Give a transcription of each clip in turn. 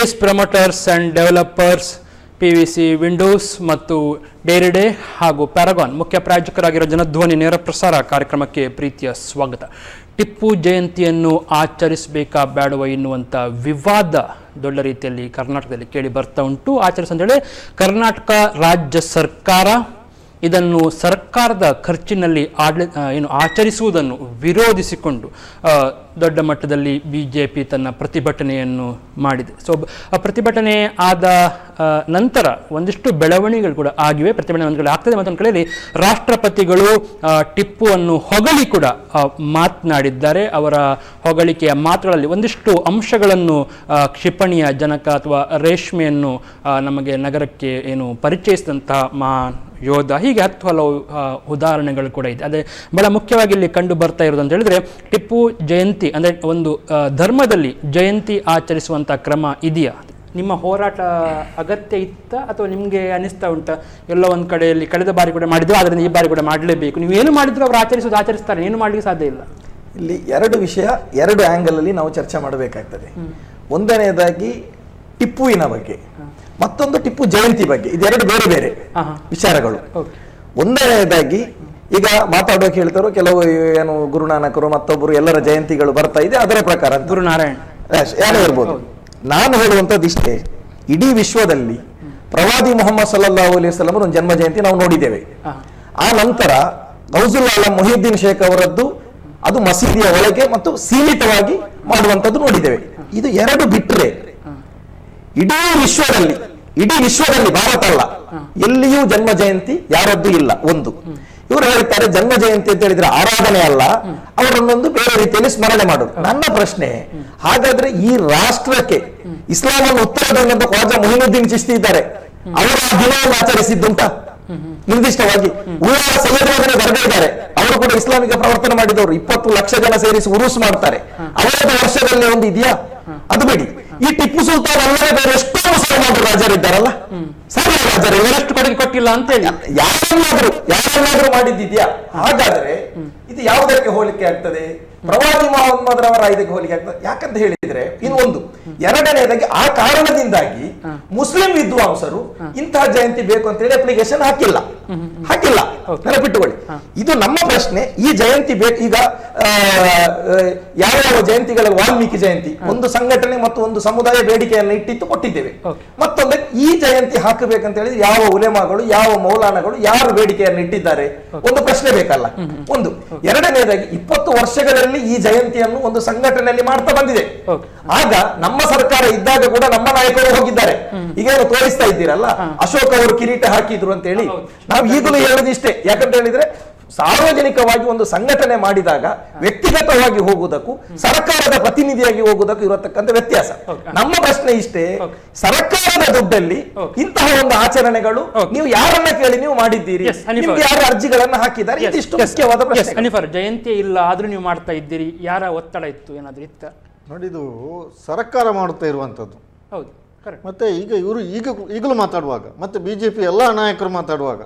PVS promoters and developers, PVC Windows ಮತ್ತು ಡೇರಿಡೆ ಹಾಗೂ Paragon ಮುಖ್ಯ ಪ್ರಾಯೋಜಕರಾಗಿರೋ ಜನಧ್ವನಿ ನೇರ ಪ್ರಸಾರ ಕಾರ್ಯಕ್ರಮಕ್ಕೆ ಪ್ರೀತಿಯ ಸ್ವಾಗತ. ಟಿಪ್ಪು ಜಯಂತಿಯನ್ನು ಆಚರಿಸಬೇಕಾ ಬೇಡವ ಎನ್ನುವಂಥ ವಿವಾದ ದೊಡ್ಡ ರೀತಿಯಲ್ಲಿ ಕರ್ನಾಟಕದಲ್ಲಿ ಕೇಳಿ ಬರ್ತಾ ಉಂಟು. ಆಚರಿಸಂತೇಳಿ ಕರ್ನಾಟಕ ರಾಜ್ಯ ಸರ್ಕಾರ ಇದನ್ನು ಸರ್ಕಾರದ ಖರ್ಚಿನಲ್ಲಿ ಆಚರಿಸುವುದನ್ನು ವಿರೋಧಿಸಿಕೊಂಡು ದೊಡ್ಡ ಮಟ್ಟದಲ್ಲಿ BJP ತನ್ನ ಪ್ರತಿಭಟನೆಯನ್ನು ಮಾಡಿದೆ. ಸೊ ಪ್ರತಿಭಟನೆ ಆದ ನಂತರ ಒಂದಿಷ್ಟು ಬೆಳವಣಿಗೆಗಳು ಕೂಡ ಆಗಿವೆ, ಪ್ರತಿಭಟನೆ ಒಂದು ಕಡೆ ಆಗ್ತದೆ, ಮತ್ತೊಂದು ಕಡೆಯಲ್ಲಿ ರಾಷ್ಟ್ರಪತಿಗಳು ಟಿಪ್ಪುವನ್ನು ಹೊಗಳಿ ಕೂಡ ಮಾತನಾಡಿದ್ದಾರೆ. ಅವರ ಹೊಗಳಿಕೆಯ ಮಾತುಗಳಲ್ಲಿ ಒಂದಿಷ್ಟು ಅಂಶಗಳನ್ನು ಕ್ಷಿಪಣಿಯ ಜನಕ ಅಥವಾ ರೇಷ್ಮೆಯನ್ನು ನಮಗೆ ನಗರಕ್ಕೆ ಪರಿಚಯಿಸಿದಂತಹ ಯೋಧ, ಹೀಗೆ 10 ಹಲವು ಉದಾಹರಣೆಗಳು ಕೂಡ ಇದೆ. ಅದೇ ಬಹಳ ಮುಖ್ಯವಾಗಿ ಇಲ್ಲಿ ಕಂಡು ಬರ್ತಾ ಇರೋದು ಅಂತ ಹೇಳಿದ್ರೆ, ಟಿಪ್ಪು ಜಯಂತಿ ಅಂದರೆ ಒಂದು ಧರ್ಮದಲ್ಲಿ ಜಯಂತಿ ಆಚರಿಸುವಂಥ ಕ್ರಮ ಇದೆಯಾ? ನಿಮ್ಮ ಹೋರಾಟ ಅಗತ್ಯ ಇತ್ತ ಅಥವಾ ನಿಮಗೆ ಅನಿಸ್ತಾ ಉಂಟಾ ಎಲ್ಲೋ ಒಂದು ಕಡೆಯಲ್ಲಿ ಕಳೆದ ಬಾರಿ ಕೂಡ ಮಾಡಿದ್ರು, ಆದ್ದರಿಂದ ಈ ಬಾರಿ ಕೂಡ ಮಾಡಲೇಬೇಕು, ನೀವು ಏನು ಮಾಡಿದ್ರು ಅವರು ಆಚರಿಸ್ತಾರೆ, ಏನು ಮಾಡಲಿಕ್ಕೆ ಸಾಧ್ಯ ಇಲ್ಲ? ಇಲ್ಲಿ ಎರಡು ವಿಷಯ, ಎರಡು ಆ್ಯಂಗಲಲ್ಲಿ ನಾವು ಚರ್ಚೆ ಮಾಡಬೇಕಾಗ್ತದೆ. ಒಂದನೇದಾಗಿ ಟಿಪ್ಪುವಿನ ಬಗ್ಗೆ, ಮತ್ತೊಂದು ಟಿಪ್ಪು ಜಯಂತಿ ಬಗ್ಗೆ. ಇದೆರಡು ಬೇರೆ ಬೇರೆ ವಿಚಾರಗಳು. ಒಂದನೇದಾಗಿ ಈಗ ಮಾತಾಡೋಕೆ ಹೇಳ್ತಾರೋ ಕೆಲವು ಗುರುನಾನಕರು ಮತ್ತೊಬ್ಬರು ಎಲ್ಲರ ಜಯಂತಿಗಳು ಬರ್ತಾ ಇದೆ, ಅದರ ಪ್ರಕಾರ ಗುರುನಾರಾಯಣ್ ಯಾರು ಇರ್ಬೋದು. ನಾನು ಹೇಳುವಂಥದ್ದು ಇಷ್ಟೇ, ಇಡೀ ವಿಶ್ವದಲ್ಲಿ ಪ್ರವಾದಿ ಮೊಹಮ್ಮದ್ ಸಲ್ಲಲ್ಲಾಹು ಅಲೈಹಿ ವಸಲ್ಲಂ ಒಂದು ಜನ್ಮ ಜಯಂತಿ ನಾವು ನೋಡಿದ್ದೇವೆ. ಆ ನಂತರ ಗೌಸುಲ್ ಆಲಂ ಮೊಹಿಯುದ್ದೀನ್ ಶೇಖ್ ಅವರದ್ದು ಅದು ಮಸೀದಿಯ ಒಳಗೆ ಮತ್ತು ಸೀಮಿತವಾಗಿ ಮಾಡುವಂಥದ್ದು ನೋಡಿದ್ದೇವೆ. ಇದು ಎರಡು ಬಿಟ್ಟರೆ ಇಡೀ ವಿಶ್ವದಲ್ಲಿ ಭಾರತ ಅಲ್ಲ, ಎಲ್ಲಿಯೂ ಜನ್ಮ ಜಯಂತಿ ಯಾರದ್ದು ಇಲ್ಲ. ಒಂದು ಇವರು ಹೇಳ್ತಾರೆ ಜನ್ಮ ಜಯಂತಿ ಅಂತ ಹೇಳಿದ್ರೆ ಆರಾಧನೆ ಅಲ್ಲ, ಅವರನ್ನೊಂದು ಬೇರೆ ರೀತಿಯಲ್ಲಿ ಸ್ಮರಣೆ ಮಾಡೋದು. ನನ್ನ ಪ್ರಶ್ನೆ, ಹಾಗಾದ್ರೆ ಈ ರಾಷ್ಟ್ರಕ್ಕೆ ಇಸ್ಲಾಮನ್ನು ಉತ್ತರದಂತ ಖ್ವಾಜಾ ಮೊಹಿನುದ್ದೀನ್ ಚಿಶ್ತಿ ಇದ್ದಾರೆ, ಅವರ ದಿನವನ್ನು ಆಚರಿಸಿದ್ದುಂಟ ನಿರ್ದಿಷ್ಟವಾಗಿ? ಸೈಯದ್ ದರ್ಗಾ ಇದ್ದಾರೆ, ಅವರು ಕೂಡ ಇಸ್ಲಾಮಿಕ ಪ್ರವರ್ತನೆ ಮಾಡಿದವರು, 20 ಲಕ್ಷ ಜನ ಸೇರಿಸಿ ಉರುಸ್ ಮಾಡ್ತಾರೆ, ಅವರ ವರ್ಷದಲ್ಲಿ ಒಂದು ಇದೆಯಾ? ಅದು ಬಿಡಿ. ಈ ಟಿಪ್ಪು ಸುಲ್ತಾನ್ ಅಲ್ಲದೆ ಬೇರೆ ಎಷ್ಟೋ ಮುಸಲ್ಮಾನರು ರಾಜರಿದ್ದಾರಲ್ಲ, ಸಾವಿರ ರಾಜರು ಇವರಷ್ಟು ಕೊಡುಗೆ ಕೊಟ್ಟಿಲ್ಲ ಅಂತ ಹೇಳಿ ಯಾರನ್ನಾದ್ರೂ ಮಾಡಿದ್ದಿದ್ಯಾ? ಹಾಗಾದ್ರೆ ಇದು ಯಾವುದಕ್ಕೆ ಹೋಲಿಕೆ ಆಗ್ತದೆ? ಪ್ರವಾದಿ ಮೊಹಮ್ಮದ್ ರವರ ಇದಕ್ಕೆ ಹೋಲಿಕೆ ಆಗ್ತದೆ. ಯಾಕಂತ ಹೇಳಿದ್ರೆ ಇದು ಒಂದು. ಎರಡನೇದಾಗಿ ಆ ಕಾರಣದಿಂದಾಗಿ ಮುಸ್ಲಿಂ ವಿದ್ವಾಂಸರು ಇಂತಹ ಜಯಂತಿ ಬೇಕು ಅಂತ ಹೇಳಿ ಅಪ್ಲಿಕೇಶನ್ ಹಾಕಿಲ್ಲ. ನೆನಪಿಟ್ಟುಕೊಳ್ಳಿ, ಇದು ನಮ್ಮ ಪ್ರಶ್ನೆ. ಈ ಜಯಂತಿ ಬೇಕು. ಈಗ ಯಾವ ಜಯಂತಿಗಳ ವಾಲ್ಮೀಕಿ ಜಯಂತಿ ಒಂದು ಸಂಘಟನೆ ಮತ್ತು ಒಂದು ಸಮುದಾಯ ಬೇಡಿಕೆಯನ್ನು ಇಟ್ಟಿತ್ತು, ಕೊಟ್ಟಿದ್ದೇವೆ. ಮತ್ತೊಂದು ಈ ಜಯಂತಿ ಹಾಕಬೇಕಂತ ಹೇಳಿದ್ರೆ ಯಾವ ಉಲೆಮಾಗಳು, ಯಾವ ಮೌಲಾನಗಳು ಯಾರು ಬೇಡಿಕೆಯನ್ನು ಇಟ್ಟಿದ್ದಾರೆ, ಒಂದು ಪ್ರಶ್ನೆ ಬೇಕಲ್ಲ. ಒಂದು. ಎರಡನೇದಾಗಿ 20 ವರ್ಷಗಳಲ್ಲಿ ಈ ಜಯಂತಿಯನ್ನು ಒಂದು ಸಂಘಟನೆಯಲ್ಲಿ ಮಾಡ್ತಾ ಬಂದಿದೆ. ಆಗ ನಮ್ಮ ಸರ್ಕಾರ ಇದ್ದಾಗ ಕೂಡ ನಮ್ಮ ನಾಯಕರು ಹೋಗಿದ್ದಾರೆ. ಈಗೇನು ತೋರಿಸ್ತಾ ಇದ್ದೀರಲ್ಲ, ಅಶೋಕ್ ಅವರು ಕಿರೀಟ ಹಾಕಿದ್ರು ಅಂತ ಹೇಳಿ. ನಾವು ಈಗಲೂ ಹೇಳೋದು ಇಷ್ಟೇ, ಯಾಕಂತ ಹೇಳಿದ್ರೆ ಸಾರ್ವಜನಿಕವಾಗಿ ಒಂದು ಸಂಘಟನೆ ಮಾಡಿದಾಗ ವ್ಯಕ್ತಿಗತವಾಗಿ ಹೋಗುವುದಕ್ಕೂ ಸರ್ಕಾರದ ಪ್ರತಿನಿಧಿಯಾಗಿ ಹೋಗುವುದಕ್ಕೂ ಇರತಕ್ಕಂಥ ವ್ಯತ್ಯಾಸ. ನಮ್ಮ ಪ್ರಶ್ನೆ ಇಷ್ಟೇ, ಸರ್ಕಾರದ ದುಡ್ಡಲ್ಲಿ ಇಂತಹ ಒಂದು ಆಚರಣೆಗಳು ನೀವು ಯಾರನ್ನ ಕೇಳಿ ನೀವು ಮಾಡಿದ್ದೀರಿ, ನಿಮ್ಗೆ ಯಾರು ಅರ್ಜಿಗಳನ್ನ ಹಾಕಿದ್ದಾರೆ, ಇದಿಷ್ಟು ಮುಖ್ಯವಾದ ಪ್ರಶ್ನೆ. ಜಯಂತಿ ಇಲ್ಲ ಆದ್ರೂ ನೀವು ಮಾಡ್ತಾ ಇದ್ದೀರಿ, ಯಾರ ಒತ್ತಡ ಇತ್ತು, ಏನಾದ್ರೂ ಇತ್ತ? ನೋಡಿ, ಇದು ಸರ್ಕಾರ ಮಾಡುತ್ತಾ ಇರುವಂತದ್ದು. ಹೌದು, ಮತ್ತೆ ಇವರು ಈಗಲೂ ಮಾತಾಡುವಾಗ, ಮತ್ತೆ BJP ಎಲ್ಲಾ ನಾಯಕರು ಮಾತಾಡುವಾಗ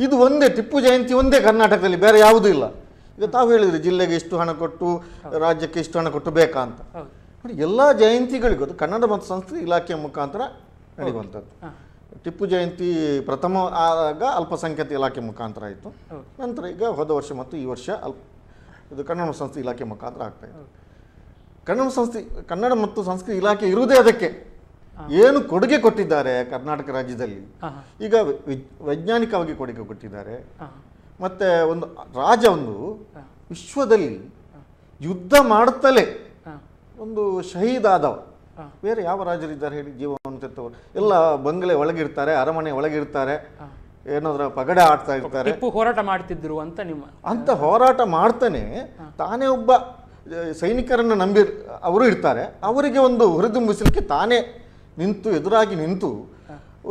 ಇದು ಒಂದೇ ಟಿಪ್ಪು ಜಯಂತಿ ಒಂದೇ ಕರ್ನಾಟಕದಲ್ಲಿ, ಬೇರೆ ಯಾವುದೂ ಇಲ್ಲ. ಈಗ ತಾವು ಹೇಳಿದ್ರಿ ಜಿಲ್ಲೆಗೆ ಇಷ್ಟು ಹಣ ಕೊಟ್ಟು, ರಾಜ್ಯಕ್ಕೆ ಇಷ್ಟು ಹಣ ಕೊಟ್ಟು ಬೇಕಾ ಅಂತ. ನೋಡಿ, ಎಲ್ಲ ಜಯಂತಿಗಳಿಗೂ ಅದು ಕನ್ನಡ ಮತ್ತು ಸಂಸ್ಕೃತಿ ಇಲಾಖೆಯ ಮುಖಾಂತರ ನಡೆಯುವಂಥದ್ದು. ಟಿಪ್ಪು ಜಯಂತಿ ಪ್ರಥಮ ಆಗ ಅಲ್ಪಸಂಖ್ಯಾತ ಇಲಾಖೆ ಮುಖಾಂತರ ಆಯಿತು. ನಂತರ ಈಗ ಹೋದ ವರ್ಷ ಮತ್ತು ಈ ವರ್ಷ ಇದು ಕನ್ನಡ ಮತ್ತು ಸಂಸ್ಕೃತಿ ಇಲಾಖೆ ಮುಖಾಂತರ ಆಗ್ತಾ ಇತ್ತು. ಕನ್ನಡ ಮತ್ತು ಸಂಸ್ಕೃತಿ ಇಲಾಖೆ ಇರುವುದೇ ಅದಕ್ಕೆ. ಏನು ಕೊಡುಗೆ ಕೊಟ್ಟಿದ್ದಾರೆ ಕರ್ನಾಟಕ ರಾಜ್ಯದಲ್ಲಿ, ಈಗ ವೈಜ್ಞಾನಿಕವಾಗಿ ಕೊಡುಗೆ ಕೊಟ್ಟಿದ್ದಾರೆ. ಮತ್ತೆ ಒಂದು ಒಂದು ವಿಶ್ವದಲ್ಲಿ ಯುದ್ಧ ಮಾಡುತ್ತಲೇ ಒಂದು ಶಹೀದ್ ಆದವ ಬೇರೆ ಯಾವ ರಾಜರಿದ್ದಾರೆ ಹೇಳಿ? ಜೀವವನ್ನು ತೆತ್ತವರು ಎಲ್ಲ ಬಂಗಲೆ ಒಳಗಿರ್ತಾರೆ, ಅರಮನೆ ಒಳಗಿರ್ತಾರೆ, ಏನಾದ್ರೂ ಪಗಡೆ ಆಡ್ತಾ ಇರ್ತಾರೆ. ಹೋರಾಟ ಮಾಡ್ತಿದ್ರು ಅಂತ ಹೋರಾಟ ಮಾಡ್ತಾನೆ ತಾನೇ ಒಬ್ಬ ಸೈನಿಕರನ್ನು ನಂಬಿ ಅವರು ಇರ್ತಾರೆ. ಅವರಿಗೆ ಒಂದು ಹುರಿದುಂಬಿಸಲಿಕ್ಕೆ ತಾನೇ ಎದುರಾಗಿ ನಿಂತು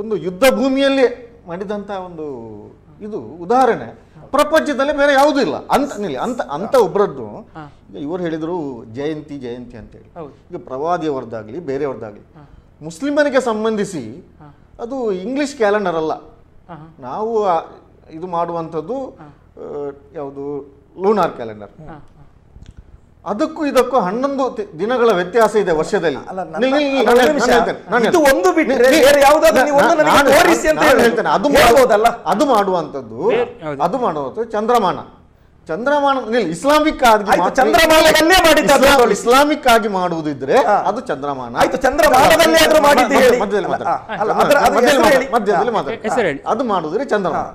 ಒಂದು ಯುದ್ಧ ಭೂಮಿಯಲ್ಲಿ ಮಾಡಿದಂಥ ಒಂದು ಇದು ಉದಾಹರಣೆ ಪ್ರಪಂಚದಲ್ಲಿ ಬೇರೆ ಯಾವುದೂ ಇಲ್ಲ ಅಂತ ಒಬ್ಬರದ್ದು. ಈಗ ಇವರು ಹೇಳಿದ್ರು ಜಯಂತಿ ಅಂತೇಳಿ. ಈಗ ಪ್ರವಾದಿಯವರದ್ದಾಗ್ಲಿ ಬೇರೆಯವ್ರದ್ದಾಗ್ಲಿ ಮುಸ್ಲಿಮರಿಗೆ ಸಂಬಂಧಿಸಿ ಅದು ಇಂಗ್ಲಿಷ್ ಕ್ಯಾಲೆಂಡರ್ ಅಲ್ಲ. ನಾವು ಇದು ಮಾಡುವಂಥದ್ದು ಯಾವುದು ಲೂನಾರ್ ಕ್ಯಾಲೆಂಡರ್. ಅದಕ್ಕೂ ಇದಕ್ಕೂ 11 ದಿನಗಳ ವ್ಯತ್ಯಾಸ ಇದೆ ವರ್ಷದಲ್ಲಿ. ಅಲ್ಲ, ಇದು ಒಂದು ಬಿಟ್ಟರೆ ಬೇರೆ ಯಾವುದಾದ್ರೂ ನೀವು ಒಂದು ನನಗೆ ತೋರಿಸಿ ಅಂತ ಹೇಳ್ತೇನೆ. ಅದು ಮಾಡುವಂಥದ್ದು ಚಂದ್ರಮಾನ ಇಸ್ಲಾಮಿಕ್ ಇಸ್ಲಾಮಿಕ್ ಆಗಿ ಮಾಡುವುದಿದ್ರೆ ಅದು ಚಂದ್ರಮಾನ. ಆಯ್ತು, ಚಂದ್ರಮಾನದಲ್ಲಿ ಆದ್ರೂ ಮಾಡಿದ್ದು ಹೇಳಿ. ಮಧ್ಯದಲ್ಲಿ ಅದು ಮಾಡುವುದ್ರೆ ಚಂದ್ರಮಾನ.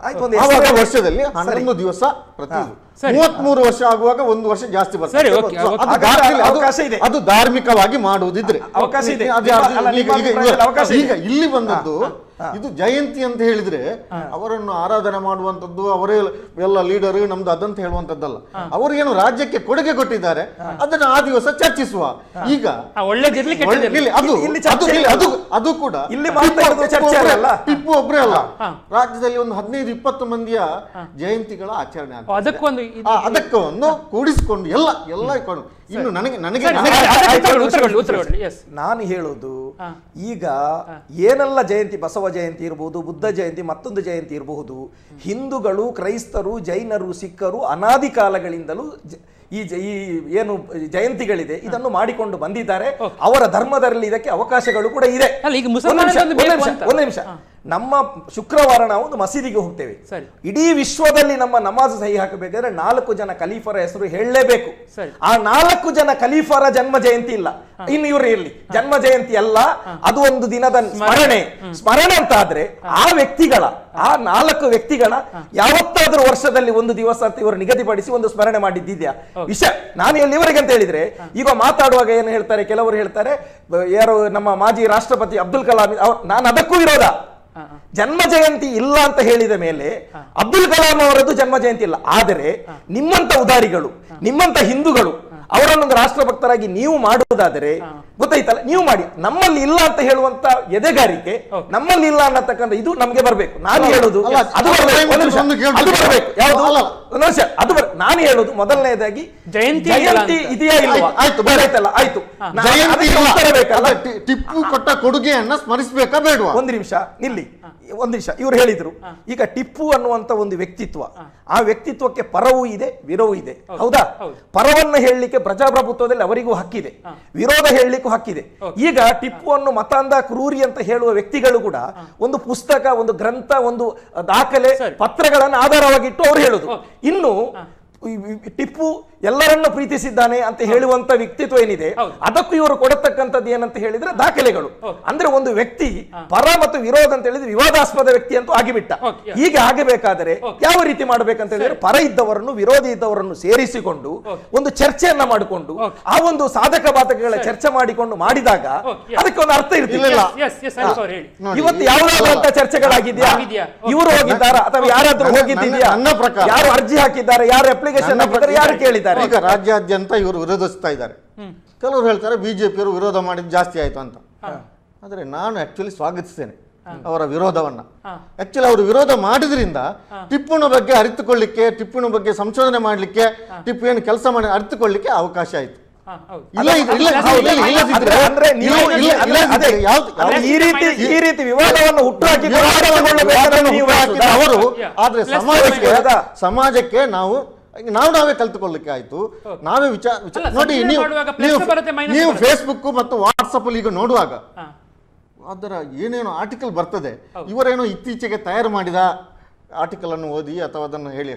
ಆವಾಗ ವರ್ಷದಲ್ಲಿ 11 ದಿವಸ ಪ್ರತಿ 33 ವರ್ಷ ಆಗುವಾಗ 1 ವರ್ಷ ಜಾಸ್ತಿ ಬರ್ತದೆ. ಅದು ಧಾರ್ಮಿಕವಾಗಿ ಮಾಡುವುದಿದ್ರೆ ಅವಕಾಶ ಇದೆ. ಈಗ ಇಲ್ಲಿ ಬಂದದ್ದು ಇದು ಜಯಂತಿ ಅಂತ ಹೇಳಿದ್ರೆ ಅವರನ್ನು ಆರಾಧನೆ ಮಾಡುವಂತದ್ದು, ಅವರೇ ಎಲ್ಲ ಲೀಡರ್ ನಮ್ದು ಅದಂತ ಹೇಳುವಂತದ್ದಲ್ಲ. ಅವರು ಏನು ರಾಜ್ಯಕ್ಕೆ ಕೊಡುಗೆ ಕೊಟ್ಟಿದ್ದಾರೆ ಅದನ್ನ ಆ ದಿವಸ ಚರ್ಚಿಸುವ. ಈಗ ಅದು ಕೂಡ ಟಿಪ್ಪು ಒಬ್ಬರೇ ಅಲ್ಲ, ರಾಜ್ಯದಲ್ಲಿ ಒಂದು 15-20 ಮಂದಿಯ ಜಯಂತಿಗಳ ಆಚರಣೆ ಅದಕ್ಕೆ ಒಂದು ಕೂಡಿಸಿಕೊಂಡು ಎಲ್ಲ ಇನ್ನು ನಾನು ಹೇಳುದು, ಈಗ ಏನೆಲ್ಲ ಜಯಂತಿ, ಬಸವ ಜಯಂತಿ ಇರಬಹುದು, ಬುದ್ಧ ಜಯಂತಿ, ಮತ್ತೊಂದು ಜಯಂತಿ ಇರಬಹುದು, ಹಿಂದೂಗಳು, ಕ್ರೈಸ್ತರು, ಜೈನರು, ಸಿಖ್ಖರು ಅನಾದಿ ಕಾಲಗಳಿಂದಲೂ ಈ ಏನು ಜಯಂತಿಗಳಿದೆ ಇದನ್ನು ಮಾಡಿಕೊಂಡು ಬಂದಿದ್ದಾರೆ. ಅವರ ಧರ್ಮದಲ್ಲಿ ಇದಕ್ಕೆ ಅವಕಾಶಗಳು ಕೂಡ ಇದೆ. ಒಂದು ನಿಮಿಷ, ನಮ್ಮ ಶುಕ್ರವಾರ ನಾವು ಒಂದು ಮಸೀದಿಗೆ ಹೋಗ್ತೇವೆ. ಇಡೀ ವಿಶ್ವದಲ್ಲಿ ನಮ್ಮ ನಮಾಜ್ ಸಹಿ ಹಾಕಬೇಕಾದ್ರೆ 4 ಜನ ಖಲೀಫರ ಹೆಸರು ಹೇಳಲೇಬೇಕು. ಆ 4 ಜನ ಖಲೀಫರ ಜನ್ಮ ಜಯಂತಿ ಇಲ್ಲ. ಇನ್ನು ಇವರು ಇರಲಿ, ಜನ್ಮ ಜಯಂತಿ ಅಲ್ಲ, ಅದು ಒಂದು ದಿನದ ಸ್ಮರಣೆ ಅಂತ ಆದ್ರೆ ಆ 4 ವ್ಯಕ್ತಿಗಳ ಯಾವತ್ತಾದ್ರೂ ವರ್ಷದಲ್ಲಿ ಒಂದು ದಿವಸ ಅಂತ ಇವರು ನಿಗದಿಪಡಿಸಿ ಒಂದು ಸ್ಮರಣೆ ಮಾಡಿದ್ದಿದ್ಯಾ? ವಿಷಯ ನಾನು ಎಲ್ಲಿವರೆಗೆ ಅಂತ ಹೇಳಿದ್ರೆ, ಈಗ ಮಾತಾಡುವಾಗ ಏನು ಹೇಳ್ತಾರೆ, ಕೆಲವರು ಹೇಳ್ತಾರೆ ಯಾರು ನಮ್ಮ ಮಾಜಿ ರಾಷ್ಟ್ರಪತಿ ಅಬ್ದುಲ್ ಕಲಾಂ, ನಾನು ಅದಕ್ಕೂ ವಿರೋಧ. ಜನ್ಮ ಜಯಂತಿ ಇಲ್ಲ ಅಂತ ಹೇಳಿದ ಮೇಲೆ ಅಬ್ದುಲ್ ಕಲಾಂ ಅವರದ್ದು ಜನ್ಮ ಜಯಂತಿ ಇಲ್ಲ. ಆದರೆ ನಿಮ್ಮಂತ ಉದಾರಿಗಳು, ನಿಮ್ಮಂತ ಹಿಂದೂಗಳು ಅವರನ್ನೊಂದು ರಾಷ್ಟ್ರಭಕ್ತರಾಗಿ ನೀವು ಮಾಡುವುದಾದರೆ ಗೊತ್ತಾಯ್ತಲ್ಲ, ನೀವು ಮಾಡಿ. ನಮ್ಮಲ್ಲಿ ಇಲ್ಲ ಅಂತ ಹೇಳುವಂತ ಎದೆಗಾರಿಕೆ, ನಮ್ಮಲ್ಲಿ ಇಲ್ಲ ಅನ್ನತಕ್ಕಂಥ ಇದು ನಮ್ಗೆ ಬರ್ಬೇಕು. ನಾನು ಹೇಳುದು ನಾನು ಹೇಳುದು ಮೊದಲನೇದಾಗಿ ಜಯಂತಿ ಇದೆಯಾ ಇಲ್ವಾ? ಆಯ್ತು, ಟಿಪ್ಪು ಕೊಟ್ಟ ಕೊಡುಗೆಯನ್ನ ಸ್ಮರಿಸಬೇಕಾ ಬೇಡವಾ? ಒಂದು ನಿಮಿಷ ನಿಲ್ಲಿ. ಇವರು ಹೇಳಿದ್ರು, ಈಗ ಟಿಪ್ಪು ಅನ್ನುವಂತ ಒಂದು ವ್ಯಕ್ತಿತ್ವ, ಆ ವ್ಯಕ್ತಿತ್ವಕ್ಕೆ ಪರವೂ ಇದೆ, ವಿರೋಧವೂ ಇದೆ. ಹೌದಾ? ಪರವನ್ನ ಹೇಳಲಿಕ್ಕೆ ಪ್ರಜಾಪ್ರಭುತ್ವದಲ್ಲಿ ಅವರಿಗೂ ಹಕ್ಕಿದೆ, ವಿರೋಧ ಹೇಳಲಿಕ್ಕೂ ಹಕ್ಕಿದೆ. ಈಗ ಟಿಪ್ಪುವನ್ನು ಮತಾಂಧ, ಕ್ರೂರಿ ಅಂತ ಹೇಳುವ ವ್ಯಕ್ತಿಗಳು ಕೂಡ ಒಂದು ಪುಸ್ತಕ, ಒಂದು ಗ್ರಂಥ, ಒಂದು ದಾಖಲೆ, ಪತ್ರಗಳನ್ನು ಆಧಾರವಾಗಿಟ್ಟು ಅವರು ಹೇಳುದು. ಇನ್ನು ಟಿಪ್ಪು ಎಲ್ಲರನ್ನು ಪ್ರೀತಿಸಿದ್ದಾನೆ ಅಂತ ಹೇಳುವಂತ ವ್ಯಕ್ತಿತ್ವ ಏನಿದೆ, ಅದಕ್ಕೂ ಇವರು ಕೊಡತಕ್ಕಂಥದ್ದು ಏನಂತ ಹೇಳಿದ್ರೆ ದಾಖಲೆಗಳು. ಅಂದ್ರೆ ಒಂದು ವ್ಯಕ್ತಿ ಪರ ಮತ್ತು ವಿರೋಧ ಅಂತ ಹೇಳಿದ್ರೆ ವಿವಾದಾಸ್ಪದ ವ್ಯಕ್ತಿ ಅಂತೂ ಆಗಿಬಿಟ್ಟ. ಹೀಗೆ ಆಗಬೇಕಾದರೆ ಯಾವ ರೀತಿ ಮಾಡ್ಬೇಕಂತ ಹೇಳಿದ್ರೆ, ಪರ ಇದ್ದವರನ್ನು, ವಿರೋಧಿ ಇದ್ದವರನ್ನು ಸೇರಿಸಿಕೊಂಡು ಒಂದು ಚರ್ಚೆಯನ್ನ ಮಾಡಿಕೊಂಡು ಆ ಒಂದು ಸಾಧಕ ಬಾಧಕಗಳ ಚರ್ಚೆ ಮಾಡಿಕೊಂಡು ಮಾಡಿದಾಗ ಅದಕ್ಕೆ ಒಂದು ಅರ್ಥ ಇರ್ತಿಲ್ಲ. ಇವತ್ತು ಯಾವುದಾದಂತ ಚರ್ಚೆಗಳಾಗಿದೆಯಾ? ಇವರು ಹೋಗಿದ್ದಾರಾ ಅಥವಾ ಯಾರಾದ್ರೂ ಹೋಗಿದ್ದಿದ್ಯಾ? ಯಾರು ಅರ್ಜಿ ಹಾಕಿದ್ದಾರೆ, ಯಾರು ಅಪ್ಲಿಕೇಶನ್ ಹಾಕಿದ್ದಾರೆ, ಯಾರು ಕೇಳಿದ್ದಾರೆ? ಈಗ ರಾಜ್ಯಾದ್ಯಂತ ಇವರು ವಿರೋಧಿಸ್ತಾ ಇದ್ದಾರೆ. ಕೆಲವರು ಹೇಳ್ತಾರೆ ಬಿಜೆಪಿಯವರು ವಿರೋಧ ಮಾಡಿದ್ದು ಜಾಸ್ತಿ ಆಯ್ತು ಅಂತ. ಆದ್ರೆ ನಾನು ಆಕ್ಚುಲಿ ಸ್ವಾಗತಿಸ್ತೇನೆ ಅವರ ವಿರೋಧವನ್ನ. ಆಕ್ಚುಲಿ ಅವರು ವಿರೋಧ ಮಾಡಿದ್ರಿಂದ ಟಿಪ್ಪುನ ಬಗ್ಗೆ ಅರಿತುಕೊಳ್ಳಿಕ್ಕೆ, ಟಿಪ್ಪುನ ಬಗ್ಗೆ ಸಂಶೋಧನೆ ಮಾಡ್ಲಿಕ್ಕೆ, ಟಿಪ್ಪು ಏನು ಕೆಲಸ ಮಾಡಿ ಅರಿತುಕೊಳ್ಳಿಕ್ಕೆ ಅವಕಾಶ ಆಯ್ತು. ಈ ರೀತಿ ವಿವಾದವನ್ನು ಅವರು ಆದ್ರೆ ಸಮಾಜಕ್ಕೆ ನಾವೇ ಕಲ್ತುಕೊಳ್ಳಿಕ್ಕೆ ಆಯ್ತು. ನಾವೇ ವಿಚಾರ ನೋಡಿ. ನೀವು ಫೇಸ್ಬುಕ್ ಮತ್ತು ವಾಟ್ಸಪ್ ಅಲ್ಲಿ ಈಗ ನೋಡುವಾಗ ಅದರ ಏನೇನೋ ಆರ್ಟಿಕಲ್ ಬರ್ತದೆ, ಇವರೇನೋ ಇತ್ತೀಚೆಗೆ ತಯಾರು ಮಾಡಿದ ಆರ್ಟಿಕಲ್ ಅನ್ನು ಓದಿ ಅಥವಾ ಅದನ್ನು ಹೇಳಿ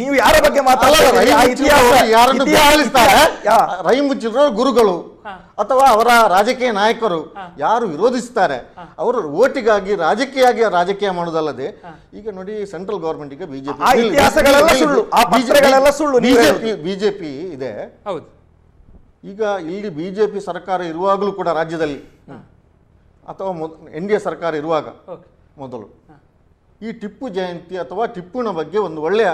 ನೀವು ಯಾರ ಬಗ್ಗೆ ರೈ ಮುಚ್ಚಿರೋ ಗುರುಗಳು ಅಥವಾ ಅವರ ರಾಜಕೀಯ ನಾಯಕರು ಯಾರು ವಿರೋಧಿಸ್ತಾರೆ ಅವರು ಓಟಿಗಾಗಿ ರಾಜಕೀಯ ಮಾಡುವುದಲ್ಲದೆ, ಈಗ ನೋಡಿ ಸೆಂಟ್ರಲ್ ಗವರ್ಮೆಂಟ್ ಈಗ ಬಿಜೆಪಿ ಇದೆ. ಈಗ ಇಲ್ಲಿ ಬಿಜೆಪಿ ಸರ್ಕಾರ ಇರುವಾಗಲೂ ಕೂಡ ರಾಜ್ಯದಲ್ಲಿ ಅಥವಾ NDA ಸರ್ಕಾರ ಇರುವಾಗ ಮೊದಲು ಈ ಟಿಪ್ಪು ಜಯಂತಿ ಅಥವಾ ಟಿಪ್ಪುನ ಬಗ್ಗೆ ಒಂದು ಒಳ್ಳೆಯ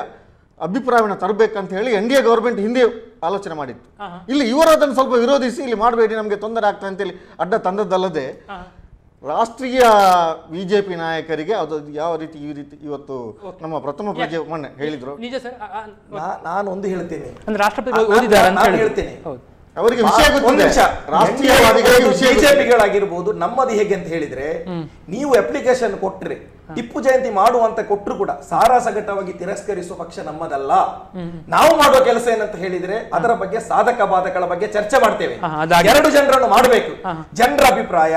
ಅಭಿಪ್ರಾಯವನ್ನು ತರಬೇಕಂತ ಹೇಳಿ NDA ಗವರ್ಮೆಂಟ್ ಹಿಂದೆ ಆಲೋಚನೆ ಮಾಡಿತ್ತು. ಇಲ್ಲಿ ಇವರು ಅದನ್ನು ಸ್ವಲ್ಪ ವಿರೋಧಿಸಿ ಇಲ್ಲಿ ಮಾಡಬೇಡಿ ನಮಗೆ ತೊಂದರೆ ಆಗ್ತದೆ ಅಂತೇಳಿ ಅಡ್ಡ ತಂದದ್ದಲ್ಲದೆ, ರಾಷ್ಟ್ರೀಯ ಬಿಜೆಪಿ ನಾಯಕರಿಗೆ ಅದು ಯಾವ ರೀತಿ ಈ ರೀತಿ ಇವತ್ತು ನಮ್ಮ ಪ್ರಥಮ ಪ್ರಜೆ ಮೊನ್ನೆ ಹೇಳಿದ್ರು. ನಾನು ಒಂದು ಹೇಳ್ತೇನೆ, ಹೇಳ್ತೇನೆ ಅವರಿಗೆ ವಿಷಯ ಗೊತ್ತಿದೆ, ರಾಷ್ಟ್ರೀಯವಾದಿಗಳಿಗೆ ಬಿಜೆಪಿಗಳಾಗಿರ್ಬೋದು. ನಮ್ಮದು ಹೇಗೆ ಅಂತ ಹೇಳಿದ್ರೆ, ನೀವು ಅಪ್ಲಿಕೇಶನ್ ಕೊಟ್ರೆ ಟಿಪ್ಪು ಜಯಂತಿ ಮಾಡುವಂತ ಕೊಟ್ಟರು ಕೂಡ ಸಾರಾಸಗಟವಾಗಿ ತಿರಸ್ಕರಿಸುವ ಪಕ್ಷ ನಮ್ಮದಲ್ಲ. ನಾವು ಮಾಡುವ ಕೆಲಸ ಏನಂತ ಹೇಳಿದ್ರೆ ಅದರ ಬಗ್ಗೆ ಸಾಧಕ ಬಾಧಕಗಳ ಬಗ್ಗೆ ಚರ್ಚೆ ಮಾಡ್ತೇವೆ. ಎರಡು ಜನರನ್ನು ಮಾಡಬೇಕು, ಜನರ ಅಭಿಪ್ರಾಯ,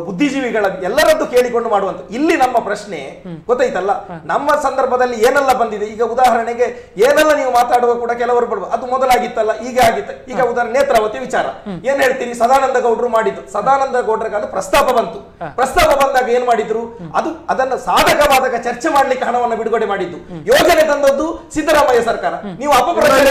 ಬುದ್ಧಿಜೀವಿಗಳ ಎಲ್ಲರದ್ದು ಕೇಳಿಕೊಂಡು ಮಾಡುವಂತ. ಇಲ್ಲಿ ನಮ್ಮ ಪ್ರಶ್ನೆ ಗೊತ್ತಾಯ್ತಲ್ಲ, ನಮ್ಮ ಸಂದರ್ಭದಲ್ಲಿ ಏನೆಲ್ಲ ಬಂದಿದೆ. ಈಗ ಉದಾಹರಣೆಗೆ ಏನೆಲ್ಲ ನೀವು ಮಾತಾಡುವ ಕೂಡ ಕೆಲವರು ಬರುವ ಅದು ಮೊದಲಾಗಿತ್ತಲ್ಲ, ಈಗ ಆಗಿತ್ತು. ಈಗ ಉದಾಹರಣೆ ನೇತ್ರಾವತಿ ವಿಚಾರ ಏನ್ ಹೇಳ್ತೀರಿ, ಸದಾನಂದ ಗೌಡರು ಮಾಡಿದ್ದು. ಸದಾನಂದ ಗೌಡರ ಕಾಲ ಪ್ರಸ್ತಾಪ ಬಂತು. ಪ್ರಸ್ತಾಪ ಬಂದಾಗ ಏನ್ ಮಾಡಿದ್ರು, ಅದನ್ನು ಸಾಧಕ ಬಾಧಕ ಚರ್ಚೆ ಮಾಡ್ಲಿಕ್ಕೆ ಹಣವನ್ನು ಬಿಡುಗಡೆ ಮಾಡಿದ್ದು. ಯೋಜನೆ ತಂದದ್ದು ಸಿದ್ದರಾಮಯ್ಯ ಸರ್ಕಾರ. ನೀವು ಅಪಪ್ರಚಾರ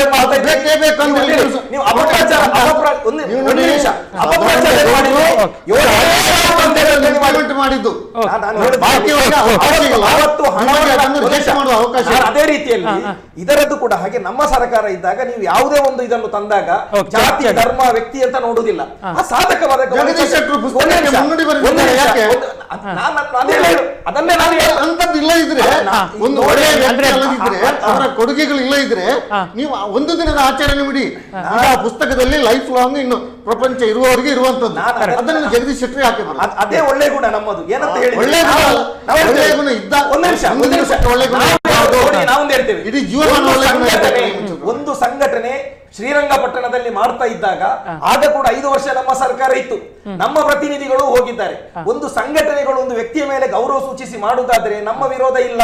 ಅದೇ ರೀತಿಯಲ್ಲಿ ಇದರದ್ದು ಕೂಡ ಹಾಗೆ. ನಮ್ಮ ಸರ್ಕಾರ ಇದ್ದಾಗ ನೀವು ಯಾವುದೇ ಒಂದು ಇದನ್ನು ತಂದಾಗ ಜಾತಿ ಧರ್ಮ ವ್ಯಕ್ತಿ ಅಂತ ನೋಡುವುದಿಲ್ಲ. ಆ ಸಾಧಕ ಬಾಧಕ ಅದನ್ನೇ ಇಲ್ಲ ಇದ್ರೆ ಒಂದು ಒಳ್ಳೆಯ ವ್ಯಕ್ತಿ ಅವರ ಕೊಡುಗೆಗಳು ಇಲ್ಲ ಇದ್ರೆ ನೀವು ಒಂದು ದಿನದ ಆಚರಣೆ ಬಿಡಿ. ಈಗ ಪುಸ್ತಕದಲ್ಲಿ ಲೈಫ್ ಲಾಂಗ್ ಇನ್ನು ಪ್ರಪಂಚ ಇರುವವರಿಗೆ ಇರುವಂತದ್ದು, ಅದನ್ನು ಜಗದೀಶ್ ಶೆಟ್ಟರ್ ಹಾಕಿದ್ರು. ಅದೇ ಒಳ್ಳೆ ಗುಣ ನಮ್ಮದು. ಏನಂತ ಹೇಳಿ ಒಳ್ಳೆ ಗುಣ ಇದ್ದ ಒಳ್ಳೆ ಗುಣ ನಾವೊಂದು ಹೇಳ್ತೇವೆ, ಇಡೀ ಜೀವನ ಒಳ್ಳೆ ಗುಣ. ಒಂದು ಸಂಘಟನೆ ಶ್ರೀರಂಗಪಟ್ಟಣದಲ್ಲಿ ಮಾಡ್ತಾ ಇದ್ದಾಗ ಆಗ ಕೂಡ 5 ವರ್ಷ ನಮ್ಮ ಸರ್ಕಾರ ಇತ್ತು, ನಮ್ಮ ಪ್ರತಿನಿಧಿಗಳು ಹೋಗಿದ್ದಾರೆ. ಒಂದು ಸಂಘಟನೆಗಳು ಒಂದು ವ್ಯಕ್ತಿಯ ಮೇಲೆ ಗೌರವ ಸೂಚಿಸಿ ಮಾಡುವುದಾದ್ರೆ ನಮ್ಮ ವಿರೋಧ ಇಲ್ಲ.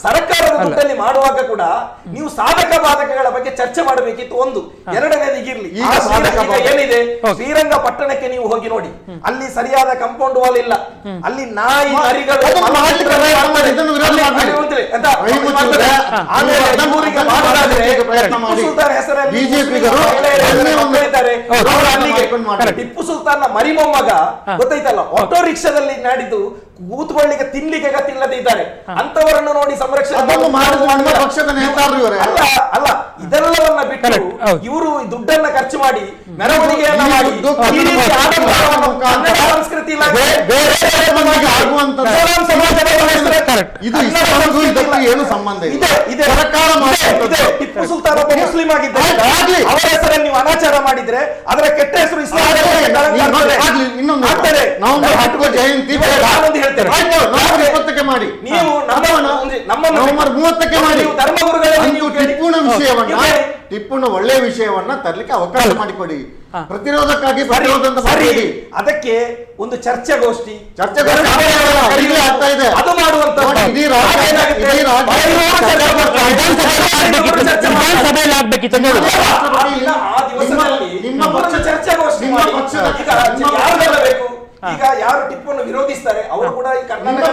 ಸರ್ಕಾರದ ದುಡ್ಡಲ್ಲಿ ಮಾಡುವಾಗ ಕೂಡ ನೀವು ಸಾಧಕ ಬಾಧಕಗಳ ಬಗ್ಗೆ ಚರ್ಚೆ ಮಾಡಬೇಕಿತ್ತು. ಒಂದು ಎರಡನೇದು ಈಗಿರ್ಲಿ, ಏನಿದೆ ಶ್ರೀರಂಗಪಟ್ಟಣಕ್ಕೆ ನೀವು ಹೋಗಿ ನೋಡಿ, ಅಲ್ಲಿ ಸರಿಯಾದ ಕಾಂಪೌಂಡ್ ವಾಲ್ ಇಲ್ಲ, ಅಲ್ಲಿ ನಾಯಿ ನರಿಗಳು ಟಿಪ್ಪು ಸುಲ್ತಾನ್ ಮರಿಮೊಮ್ಮಗ ಗೊತ್ತಾಯ್ತಲ್ಲ, ಆಟೋ ರಿಕ್ಷಾದಲ್ಲಿ ನಾಡಿದ್ದು ಕೂತ್ಕೊಳ್ಳಿಕ್ಕೆ ತಿನ್ಲಿಕ್ಕೆ ಗತಿಲ್ಲದೆ ಇದ್ದಾರೆ. ಅಂತವರನ್ನು ನೋಡಿ ಸಂರಕ್ಷಣೆ ಅಲ್ಲ, ಇದೆಲ್ಲವನ್ನ ಬಿಟ್ಟು ಇವರು ದುಡ್ಡನ್ನ ಖರ್ಚು ಮಾಡಿ ಮೆರವಣಿಗೆಯನ್ನ ಮಾಡಿ ಸಂಸ್ಕೃತಿ ಏನು ಸಂಬಂಧ ಇದೆ? ಟಿಪ್ಪು ಸುಲ್ತಾನ್ ಒಬ್ಬ ಮುಸ್ಲಿಂ ಆಗಿದ್ದಾರೆ, ಅವರ ಹೆಸರನ್ನು ನೀವು ಅನಾಚಾರ ಮಾಡಿದ್ರೆ ಅದರ ಕೆಟ್ಟ ಹೆಸರು ಇಸ್ಲಾಂ ಜಯಂತಿ ಮಾಡಿ, ನೀವು ನವೆಂಬರ್ 30ಕ್ಕೆ ಮಾಡಿ. ಟಿಪ್ಪುನ ಒಳ್ಳೆಯ ವಿಷಯವನ್ನ ತರಲಿಕ್ಕೆ ಅವಕಾಶ ಮಾಡಿಕೊಡಿ. ಪ್ರತಿರೋಧಕ್ಕಾಗಿ ಅದಕ್ಕೆ ಒಂದು ಚರ್ಚೆಗೋಷ್ಠಿ ಆಗ್ತಾ ಇದೆ. ಅದು ಮಾಡುವಂತ ಚರ್ಚೆಗೋಷ್ಠಿ ಈಗ ಯಾರು ಟಿಪ್ಪನ್ನು ವಿರೋಧಿಸ್ತಾರೆ ಅವರು ಕೂಡ ಈ ಕರ್ನಾಟಕ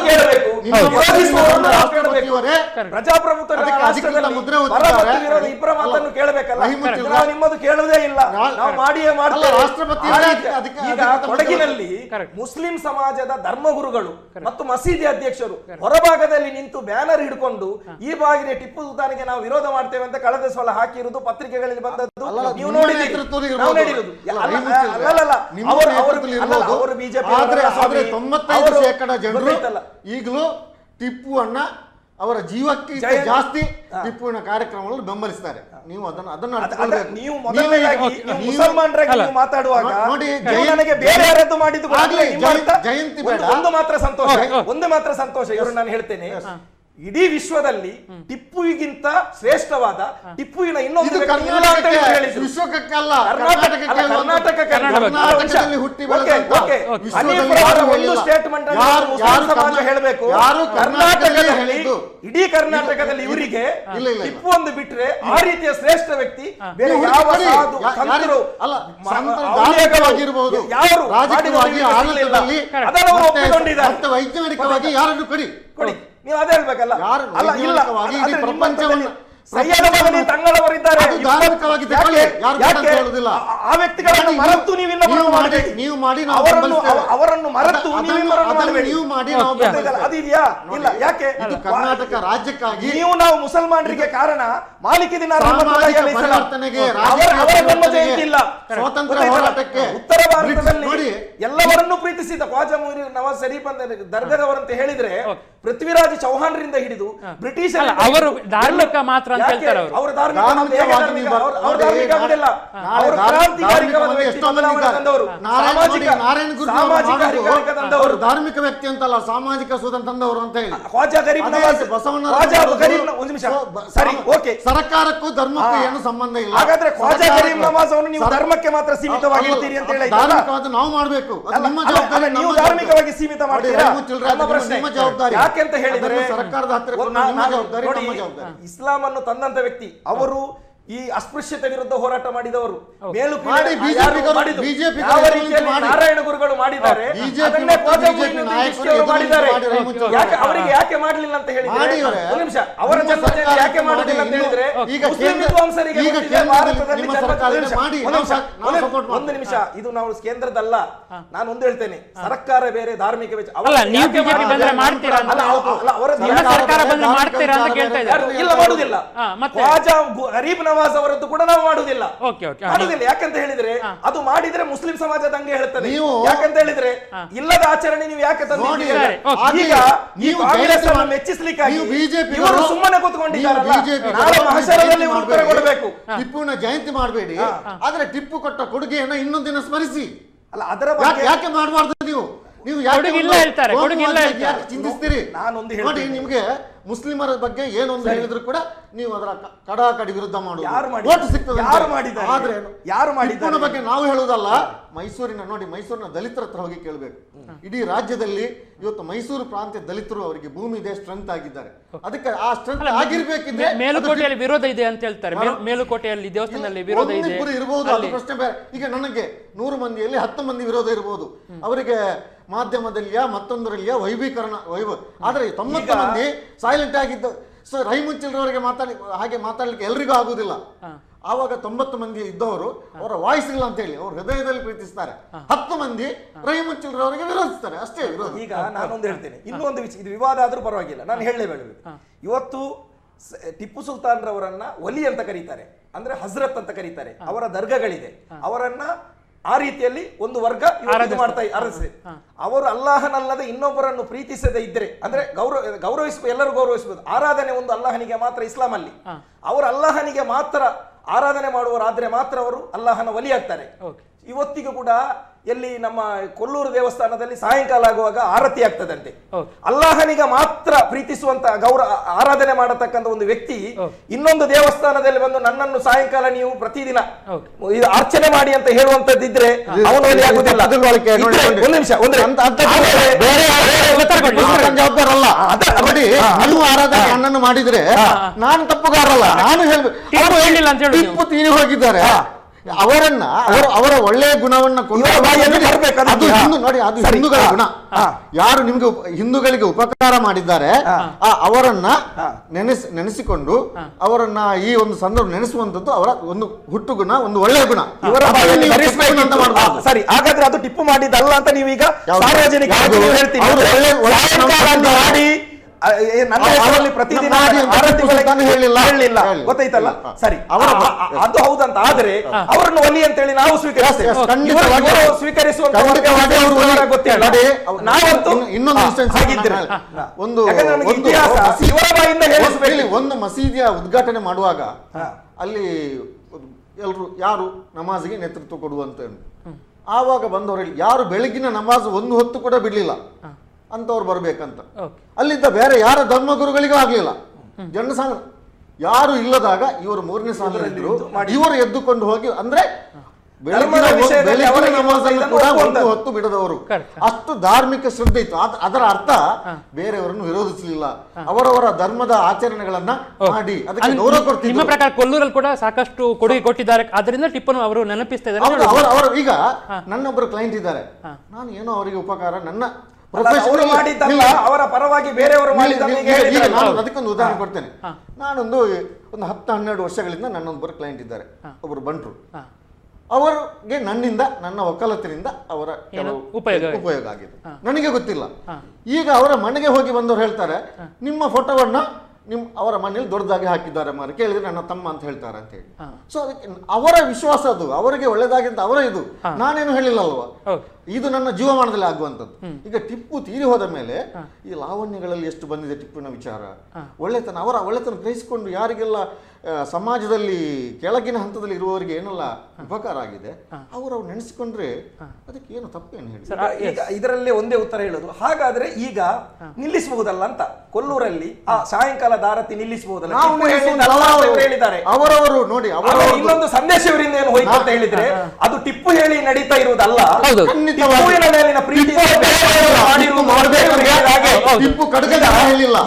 ಕೇಳಬೇಕು. ಪ್ರಜಾಪ್ರಭುತ್ವ ಇಬ್ಬರ ಮಾತನ್ನು ಕೇಳಬೇಕಲ್ಲ, ನಾವು ನಿಮ್ಮದು ಕೇಳುವುದೇ ಇಲ್ಲ, ನಾವು ಮಾಡಿಯೇ ಮಾಡ್ತೇವೆ. ಈಗ ಕೊಡಗಿನಲ್ಲಿ ಮುಸ್ಲಿಂ ಸಮಾಜದ ಧರ್ಮಗುರುಗಳು ಮತ್ತು ಮಸೀದಿ ಅಧ್ಯಕ್ಷರು ಹೊರಭಾಗದಲ್ಲಿ ನಿಂತು ಬ್ಯಾನರ್ ಹಿಡ್ಕೊಂಡು ಈ ಬಾಗಿನ ಟಿಪ್ಪು ಸುಲ್ತಾನಿಗೆ ನಾವು ವಿರೋಧ ಮಾಡ್ತೇವೆ ಅಂತ ಕಳೆದ ಸಲ ಹಾಕಿರುವುದು ಪತ್ರಿಕೆಗಳಲ್ಲಿ ಬಂದದ್ದು ನೀವು ನೋಡಿದ್ದೀರಿ. ಅವರು ಬಿಜೆಪಿ 95% ಜನರು ಈಗಲೂ ಟಿಪ್ಪುವನ್ನ ಅವರ ಜೀವಕ್ಕೆ ಜಾಸ್ತಿ ಟಿಪ್ಪುವಿನ ಕಾರ್ಯಕ್ರಮಗಳನ್ನು ಬೆಂಬಲಿಸ್ತಾರೆ. ನೀವು ನೀವು ಮಾತಾಡುವಾಗ ನನಗೆ ಬೇರೆ ಯಾರದ್ದು ಮಾಡಿದ್ದು ಜಯಂತಿ ಬೇಡ. ಒಂದು ಮಾತ್ರ ಸಂತೋಷ ಇವರು ನಾನು ಹೇಳ್ತೇನೆ, ಇಡೀ ವಿಶ್ವದಲ್ಲಿ ಟಿಪ್ಪುವಿಗಿಂತ ಶ್ರೇಷ್ಠವಾದ ಟಿಪ್ಪುವಿನ ಇನ್ನೊಂದು ವಿಶ್ವಕ್ಕಲ್ಲ ಒಂದು ಸ್ಟೇಟ್ಮೆಂಟ್ ಸಮಾಜ ಹೇಳಬೇಕು. ಇಡೀ ಕರ್ನಾಟಕದಲ್ಲಿ ಇವರಿಗೆ ಟಿಪ್ಪು ಒಂದು ಬಿಟ್ರೆ ಆ ರೀತಿಯ ಶ್ರೇಷ್ಠ ವ್ಯಕ್ತಿ ಬೇರೆ ಯಾವ ಯಾರು ರಾಜಕೀಯವಾಗಿ ಆಡಳಿತದಲ್ಲಿ ವೈಜ್ಞಾನಿಕವಾಗಿ ಯಾರನ್ನು ಕೊಡಿ ನೀವು ಅದೇ ಹೇಳ್ಬೇಕಲ್ಲ. ಪ್ರಪಂಚವನ್ನು ತಂಗಳವರಿದ್ದಾರೆ, ಆ ವ್ಯಕ್ತಿಗಳನ್ನು ಮರೆತು ನೀವು ಮಾಡಿ ಅವರನ್ನು ಮರೆತು ನೀವು ಮಾಡಿ ಅದಿದೆಯಾ? ಇಲ್ಲ. ಯಾಕೆ ಕರ್ನಾಟಕ ರಾಜ್ಯಕ್ಕಾಗಿ ನಾವು ಮುಸಲ್ಮಾನರಿಗೆ ಕಾರಣ ಮಾಲಿಕ್ ದಿನಾರ್ ಸ್ವಾತಂತ್ರ್ಯ ಹೋರಾಟಕ್ಕೆ ಉತ್ತರ ಭಾರತದಲ್ಲಿ ಎಲ್ಲವರನ್ನು ಪ್ರೀತಿಸಿದ ಖ್ವಾಜಾ ನವಾಜ್ ಶರೀಫ್ ಅಂತ ದರ್ಗಾದವರಂತ ಹೇಳಿದ್ರೆ ಪೃಥ್ವಿರಾಜ್ ಚೌಹಾಣ್ರಿಂದ ಹಿಡಿದು ಬ್ರಿಟಿಷ್ ಅವರು ಧಾರ್ಮಿಕ ಮಾತ್ರ ಅಂತ ಹೇಳ್ತಾರೆ ಅವರು. ಅವರ ಧಾರ್ಮಿಕ ಆಗುದಿಲ್ಲ. ಅವರು ಕ್ರಾಂತಿಕಾರಿಕವಾದ ವ್ಯಕ್ತಿ, ಬದಲಾವಣೆ ತಂದವರು, ಸಾಮಾಜಿಕ ಅಧಿಕಾರಕ್ಕೆ ತಂದವರು, ಧಾರ್ಮಿಕ ವ್ಯಕ್ತಿ ಅಂತಲ್ಲ, ಸಾಮಾಜಿಕ ಸುಧಾರಣೆ ತಂದವರು ಅಂತ ಹೇಳಿ ಖ್ವಾಜಾ ಗರೀಬ್ ನವಾಜ್, ಖ್ವಾಜಾ ಗರೀಬ್ ನವಾಜ್, ಒಂದು ನಿಮಿಷ, ಸರಿ, ಓಕೆ, ಸರ್ಕಾರಕ್ಕೂ ಧರ್ಮಕ್ಕೂ ಏನು ಸಂಬಂಧ ಇಲ್ಲ. ಹಾಗಾದ್ರೆ ಖ್ವಾಜಾ ಗರೀಬ್ ನವಾಜ್ ಅವನು ನೀವು ಧರ್ಮಕ್ಕೆ ಮಾತ್ರ ಸೀಮಿತವಾಗಿರ್ತೀರಿ ಅಂತ ಹೇಳಿ ಧಾರ್ಮಿಕವಾದ ನಾವು ಮಾಡಬೇಕು, ನಿಮ್ಮ ಜವಾಬ್ದಾರಿ. ನೀವು ಧಾರ್ಮಿಕವಾಗಿ ಸೀಮಿತ ಮಾಡ್ತೀರಾ? ನಿಮ್ಮ ಜವಾಬ್ದಾರಿ ಯಾಕೆ ಅಂತ ಹೇಳಿದ್ರೆ ಸರ್ಕಾರದ ಹತ್ತಿರ ನಿಮ್ಮ ಜವಾಬ್ದಾರಿ, ನಮ್ಮ ಜವಾಬ್ದಾರಿ. ಇಸ್ಲಾಂ ಅನ್ನು ತಂದಂತ ವ್ಯಕ್ತಿ ಅವರು ಈ ಅಸ್ಪೃಶ್ಯತೆ ವಿರುದ್ಧ ಹೋರಾಟ ಮಾಡಿದವರು, ಮಾಡಿ ಬಿಜೆಪಿ ನಾರಾಯಣ ಗುರುಗಳು ಮಾಡಿದ್ದಾರೆ, ಮಾಡಿದ್ದಾರೆ. ಅವರಿಗೆ ಯಾಕೆ ಮಾಡಲಿಲ್ಲ ಅಂತ ಹೇಳಿದ್ರೆ, ಒಂದು ನಿಮಿಷ, ಅವರ ಜನ್ಮದಿನ ಯಾಕೆ ಮಾಡಲಿಲ್ಲ ಅಂತ ಹೇಳಿದ್ರೆ ಮುಸ್ಲಿಂ ವಿದ್ವಾಂಸರಿಗೆ ಒಂದು ನಿಮಿಷ, ಇದು ನಾವು ಕೇಂದ್ರದಲ್ಲ, ನಾನು ಒಂದು ಹೇಳ್ತೇನೆ, ಸರ್ಕಾರ ಬೇರೆ, ಧಾರ್ಮಿಕ ವೆಚ್ಚ ಇಲ್ಲ ಮಾಡುದಿಲ್ಲ. ಖ್ವಾಜಾ ಗರೀಬ್ ನವಾಜ್ ಅವರದ್ದು ಕೂಡ ನಾವು ಮಾಡುವುದಿಲ್ಲ. ಯಾಕಂತ ಹೇಳಿದ್ರೆ ಅದು ಮಾಡಿದ್ರೆ ಮುಸ್ಲಿಂ ಸಮಾಜ ದಂಗೆ ಹೇಳ್ತದೆ. ಯಾಕಂತ ಹೇಳಿದ್ರೆ ಇಲ್ಲದ ಆಚರಣೆ ನೀವು ಯಾಕೆ ತಂದಿದ್ದೀರಿ? ಈಗ ಈ ಕಾಂಗ್ರೆಸ್ ಅನ್ನು ಮೆಚ್ಚಿಸಲಿಕ್ಕಾಗಿ ಇವರು ಸುಮ್ಮನೆ ಕೂತ್ಕೊಂಡಿದ್ದಾರಲ್ಲ, ನಾಳೆ ಮಹಶರದಲ್ಲಿ ಇವರು ಉತ್ತರ ಕೊಡಬೇಕು. ಟಿಪ್ಪುನ ಜಯಂತಿ ಮಾಡಬೇಡಿ, ಆದ್ರೆ ಟಿಪ್ಪು ಕೊಟ್ಟ ಕೊಡುಗೆಯನ್ನ ಇನ್ನೊಂದು ದಿನ ಸ್ಮರಿಸಿ. ಅಲ್ಲ, ಅದರ ಬಗ್ಗೆ ಯಾಕೆ ಮಾಡಬಾರ್ದು? ನೀವು ಚಿಂತಿಸ್ತೀರಿ. ನೋಡಿ, ನಿಮ್ಗೆ ಮುಸ್ಲಿಮರ ಬಗ್ಗೆ ಏನೊಂದು ಹೇಳಿದ್ರು ಕೂಡ ನೀವು ಅದರ ಕಡಾಕಡಿ ವಿರುದ್ಧ ಮಾಡೋದು ಸಿಗ್ತದೆ. ಆದ್ರೆ ಟಿಪ್ಪುನ ಬಗ್ಗೆ ನಾವು ಹೇಳುವುದಲ್ಲ, ಮೈಸೂರಿನ ದಲಿತರ ಹತ್ರ ಹೋಗಿ ಕೇಳಬೇಕು. ಇಡೀ ರಾಜ್ಯದಲ್ಲಿ ಇವತ್ತು ಮೈಸೂರು ಪ್ರಾಂತ್ಯ ದಲಿತರು ಅವರಿಗೆ ಭೂಮಿ ಇದೆ, ಸ್ಟ್ರೆಂತ್ ಆಗಿದ್ದಾರೆ. ಅದಕ್ಕೆ ಆ ಸ್ಟ್ರೆಂತ್ ಆಗಿರ್ಬೇಕಿದ್ರೆ ಮೇಲುಕೋಟೆಯಲ್ಲಿ ವಿರೋಧ ಇದೆ ಅಂತ ಹೇಳ್ತಾರೆ. ಮೇಲುಕೋಟೆಯಲ್ಲಿ ದೇವಸ್ಥಾನದಲ್ಲಿ ವಿರೋಧ ಇದೆ ಇರಬಹುದು, ಅದು ಪ್ರಶ್ನೆ ಬೇರೆ. ಈಗ ನನಗೆ 100 ಮಂದಿಯಲ್ಲಿ 10 ಮಂದಿ ವಿರೋಧ ಇರಬಹುದು, ಅವರಿಗೆ ಮಾಧ್ಯಮದಲ್ಲಿಯಾ ಮತ್ತೊಂದರಲ್ಲಿಯಾ ವೈಭೀಕರಣ ಆದ್ರೆ 90 ಮಂದಿ ಸೈಲೆಂಟ್ ಆಗಿದ್ದು. ಸೊ ರೈಮುಂಚಿಲ್ರವರಿಗೆ ಹಾಗೆ ಮಾತಾಡ್ಲಿಕ್ಕೆ ಎಲ್ರಿಗೂ ಆಗುದಿಲ್ಲ. ಆವಾಗ 90 ಮಂದಿ ಇದ್ದವರು ಅವರ ವಾಯ್ಸ್ ಇಲ್ಲ ಅಂತ ಹೇಳಿ ಅವ್ರ ಹೃದಯದಲ್ಲಿ ಪ್ರೀತಿಸ್ತಾರೆ. 10 ಮಂದಿ ರೈಮುಂಚಿಲ್ರವರಿಗೆ ವಿರೋಧಿಸ್ತಾರೆ, ಅಷ್ಟೇ ವಿರೋಧ. ಈಗ ನಾನೊಂದು ಹೇಳ್ತೇನೆ, ಇನ್ನೊಂದು ವಿಷಯ, ಇದು ವಿವಾದ ಆದ್ರೂ ಪರವಾಗಿಲ್ಲ, ನಾನು ಹೇಳಲೇಬೇಡ. ಇವತ್ತು ಟಿಪ್ಪು ಸುಲ್ತಾನ್ ರವರನ್ನ ಒಲಿ ಅಂತ ಕರೀತಾರೆ, ಅಂದ್ರೆ ಹಜ್ರತ್ ಅಂತ ಕರೀತಾರೆ, ಅವರ ದರ್ಗಾಗಳಿದೆ, ಅವರನ್ನ ಆ ರೀತಿಯಲ್ಲಿ ಒಂದು ವರ್ಗ ಮಾಡ್ತಾ ಅರಸಿದೆ. ಅವರು ಅಲ್ಲಾಹನಲ್ಲದೆ ಇನ್ನೊಬ್ಬರನ್ನು ಪ್ರೀತಿಸದೇ ಇದ್ರೆ, ಅಂದ್ರೆ ಎಲ್ಲರೂ ಗೌರವಿಸಬಹುದು. ಆರಾಧನೆ ಒಂದು ಅಲ್ಲಾಹನಿಗೆ ಮಾತ್ರ ಇಸ್ಲಾಂ ಅಲ್ಲಿ. ಅವರು ಅಲ್ಲಾಹನಿಗೆ ಮಾತ್ರ ಆರಾಧನೆ ಮಾಡುವರಾದ್ರೆ ಮಾತ್ರ ಅವರು ಅಲ್ಲಾಹನ ವಲಿ ಆಗ್ತಾರೆ. ಇವತ್ತಿಗೂ ಕೂಡ ಎಲ್ಲಿ ನಮ್ಮ ಕೊಲ್ಲೂರು ದೇವಸ್ಥಾನದಲ್ಲಿ ಸಾಯಂಕಾಲ ಆಗುವಾಗ ಆರತಿ ಆಗ್ತದಂತೆ. ಅಲ್ಲಾಹನಿಗೆ ಮಾತ್ರ ಪ್ರೀತಿಸುವಂತ ಆರಾಧನೆ ಮಾಡತಕ್ಕಂತ ಒಂದು ವ್ಯಕ್ತಿ ಇನ್ನೊಂದು ದೇವಸ್ಥಾನದಲ್ಲಿ ಬಂದು ನನ್ನನ್ನು ಸಾಯಂಕಾಲ ನೀವು ಪ್ರತಿದಿನ ಅರ್ಚನೆ ಮಾಡಿ ಅಂತ ಹೇಳುವಂತದ್ದಿದ್ರೆ ಅವನು ಆಗುದಿಲ್ಲ. ಒಂದು ನಿಮಿಷ, ಜವಾಬ್ದಾರಲ್ಲ. ನೀವು ಆರಾಧನೆ ನನ್ನನ್ನು ಮಾಡಿದ್ರೆ ನಾನು ತಪ್ಪುಗಾರಲ್ಲ. ನಾನು ಟಿಪ್ಪು ತೀರಿ ಹೋಗಿದ್ದಾರೆ, ಅವರನ್ನ ಅವರ ಒಳ್ಳೆಯ ಗುಣವನ್ನ ಅದು ಹಿಂದೂಗಳ ಗುಣ. ಯಾರು ನಿಮ್ಗೆ ಹಿಂದೂಗಳಿಗೆ ಉಪಕಾರ ಮಾಡಿದ್ದಾರೆ ಅವರನ್ನ ನೆನೆಸಿಕೊಂಡು ಅವರನ್ನ ಈ ಒಂದು ಸಂದರ್ಭ ನೆನೆಸುವಂತದ್ದು ಅವರ ಒಂದು ಹುಟ್ಟು ಗುಣ, ಒಂದು ಒಳ್ಳೆಯ ಗುಣ. ಸರಿ, ಹಾಗಾದ್ರೆ ಅದು ಟಿಪ್ಪು ಮಾಡಿದ್ದಲ್ಲ ಅಂತ ನೀವೀಗ ಸಾರ್ವಜನಿಕ ಪ್ರತಿದಿನ ಹೇಳಿಲ್ಲ, ಗೊತ್ತಾಯ್ತಲ್ಲ? ಸರಿ, ಅದು ಹೌದಂತ ಆದ್ರೆ ಅವರನ್ನು ಒಲಿ ಅಂತ ಹೇಳಿ ನಾವು ಸ್ವೀಕರಿಸುವಂತ ಒಂದು ಮಸೀದಿಯ ಉದ್ಘಾಟನೆ ಮಾಡುವಾಗ ಅಲ್ಲಿ ಎಲ್ರು ಯಾರು ನಮಾಜ್ಗೆ ನೇತೃತ್ವ ಕೊಡುವಂತ ಆವಾಗ ಬಂದವರಲ್ಲಿ ಯಾರು ಬೆಳಗಿನ ನಮಾಜ್ ಒಂದು ಹೊತ್ತು ಕೂಡ ಬಿಡ್ಲಿಲ್ಲ ಅಂತವ್ರು ಬರ್ಬೇಕಂತ. ಅಲ್ಲಿದ್ದ ಬೇರೆ ಯಾರ ಧರ್ಮಗುರುಗಳಿಗೂ ಆಗ್ಲಿಲ್ಲ. ಜನಸಾಮಾನ್ಯ ಯಾರು ಇಲ್ಲದಾಗ ಇವರು 3ನೇ ಸಾಲಿನಲ್ಲಿದ್ರು, ಇವರು ಎದ್ದುಕೊಂಡು ಹೋಗಿ, ಅಂದ್ರೆ ಹೊತ್ತು ಬಿಡದವರು. ಅಷ್ಟು ಧಾರ್ಮಿಕ ಶ್ರದ್ಧೆ ಇತ್ತು. ಅದರ ಅರ್ಥ ಬೇರೆಯವರನ್ನು ವಿರೋಧಿಸಲಿಲ್ಲ, ಅವರವರ ಧರ್ಮದ ಆಚರಣೆಗಳನ್ನ ಮಾಡಿ ಅದಕ್ಕೆ ಗೌರವ ಕೊಡ್ತಿದ್ರು. ನಿಮ್ಮ ಪ್ರಕಾರ ಕೊಲ್ಲೂರಲ್ಲಿ ಕೂಡ ಸಾಕಷ್ಟು ಕೊಡುಗೆ ಕೊಟ್ಟಿದ್ದಾರೆ, ಅದರಿಂದ ಟಿಪ್ಪನ್ನು ಅವರು ನೆನಪಿಸ್ತಾ ಇದ್ದಾರೆ. ಅವರು ಈಗ ನನ್ನೊಬ್ಬರು ಕ್ಲೈಂಟ್ ಇದ್ದಾರೆ, ನಾನು ಏನೋ ಅವರಿಗೆ ಉಪಕಾರ ನನ್ನ ಅವರ ಪರವಾಗಿ ಬೇರೆಯವರು ಅದಕ್ಕೊಂದು ಉದಾಹರಣೆ ಕೊಡ್ತೇನೆ. ನಾನೊಂದು 10-12 ವರ್ಷಗಳಿಂದ ನನ್ನೊಬ್ಬರು ಕ್ಲೈಂಟ್ ಇದ್ದಾರೆ, ಒಬ್ಬರು ಬಂಟ್ರು. ಅವರಿಗೆ ನನ್ನಿಂದ, ನನ್ನ ವಕಾಲತಿನಿಂದ ಅವರ ಉಪಯೋಗ ಆಗಿದೆ, ನನಗೆ ಗೊತ್ತಿಲ್ಲ. ಈಗ ಅವರ ಮನೆಗೆ ಹೋಗಿ ಬಂದವರು ಹೇಳ್ತಾರೆ, ನಿಮ್ಮ ಫೋಟೋವನ್ನ ಅವರ ಮನೆಯಲ್ಲಿ ದೊಡ್ಡದಾಗಿ ಹಾಕಿದ್ದಾರೆ ಮಾರ, ಕೇಳಿದ್ರೆ ನನ್ನ ತಮ್ಮ ಅಂತ ಹೇಳ್ತಾರೆ ಅಂತ ಹೇಳಿ. ಸೊ ಅದಕ್ಕೆ ಅವರ ವಿಶ್ವಾಸ, ಅದು ಅವರಿಗೆ ಒಳ್ಳೇದಾಗಿ ಅಂತ ಅವರ ಇದು, ನಾನೇನು ಹೇಳಿಲ್ಲ ಅಲ್ವಾ. ಇದು ನನ್ನ ಜೀವಮಾನದಲ್ಲಿ ಆಗುವಂಥದ್ದು. ಈಗ ಟಿಪ್ಪು ತೀರಿ ಹೋದ ಮೇಲೆ ಈ ಲಾವಣ್ಯಗಳಲ್ಲಿ ಎಷ್ಟು ಬಂದಿದೆ ಟಿಪ್ಪುನ ವಿಚಾರ, ಒಳ್ಳೆತನ, ಅವರ ಒಳ್ಳೆತನ ಗ್ರಹಿಸಿಕೊಂಡು ಯಾರಿಗೆಲ್ಲ ಸಮಾಜದಲ್ಲಿ ಕೆಳಗಿನ ಹಂತದಲ್ಲಿ ಇರುವವರಿಗೆ ಏನೆಲ್ಲ ಉಪಕಾರ ಆಗಿದೆ ಅವರು ನೆನೆಸಿಕೊಂಡ್ರೆ ಅದಕ್ಕೆ ಏನು ತಪ್ಪೇನು ಹೇಳಿ. ಈಗ ಇದರಲ್ಲಿ ಒಂದೇ ಉತ್ತರ ಹೇಳೋದು, ಹಾಗಾದ್ರೆ ಈಗ ನಿಲ್ಲಿಸಬಹುದಲ್ಲ ಅಂತ. ಕೊಲ್ಲೂರಲ್ಲಿ ಆ ಸಾಯಂಕಾಲ ದಾರತಿ ನಿಲ್ಲಿಸಬಹುದಲ್ಲ ಹೇಳಿದ್ದಾರೆ ಅವರವರು ನೋಡಿ. ಇನ್ನೊಂದು ಸಂದೇಶ ಇವರಿಂದ ಏನು ಹೋಯ್ತು ಅಂತ ಹೇಳಿದ್ರೆ ಅದು ಟಿಪ್ಪು ಹೇಳಿ ನಡೀತಾ ಇರುವುದಲ್ಲ, ಟಿಪ್ಪುವಿನ ಮೇಲಿನ ಪ್ರೀತಿ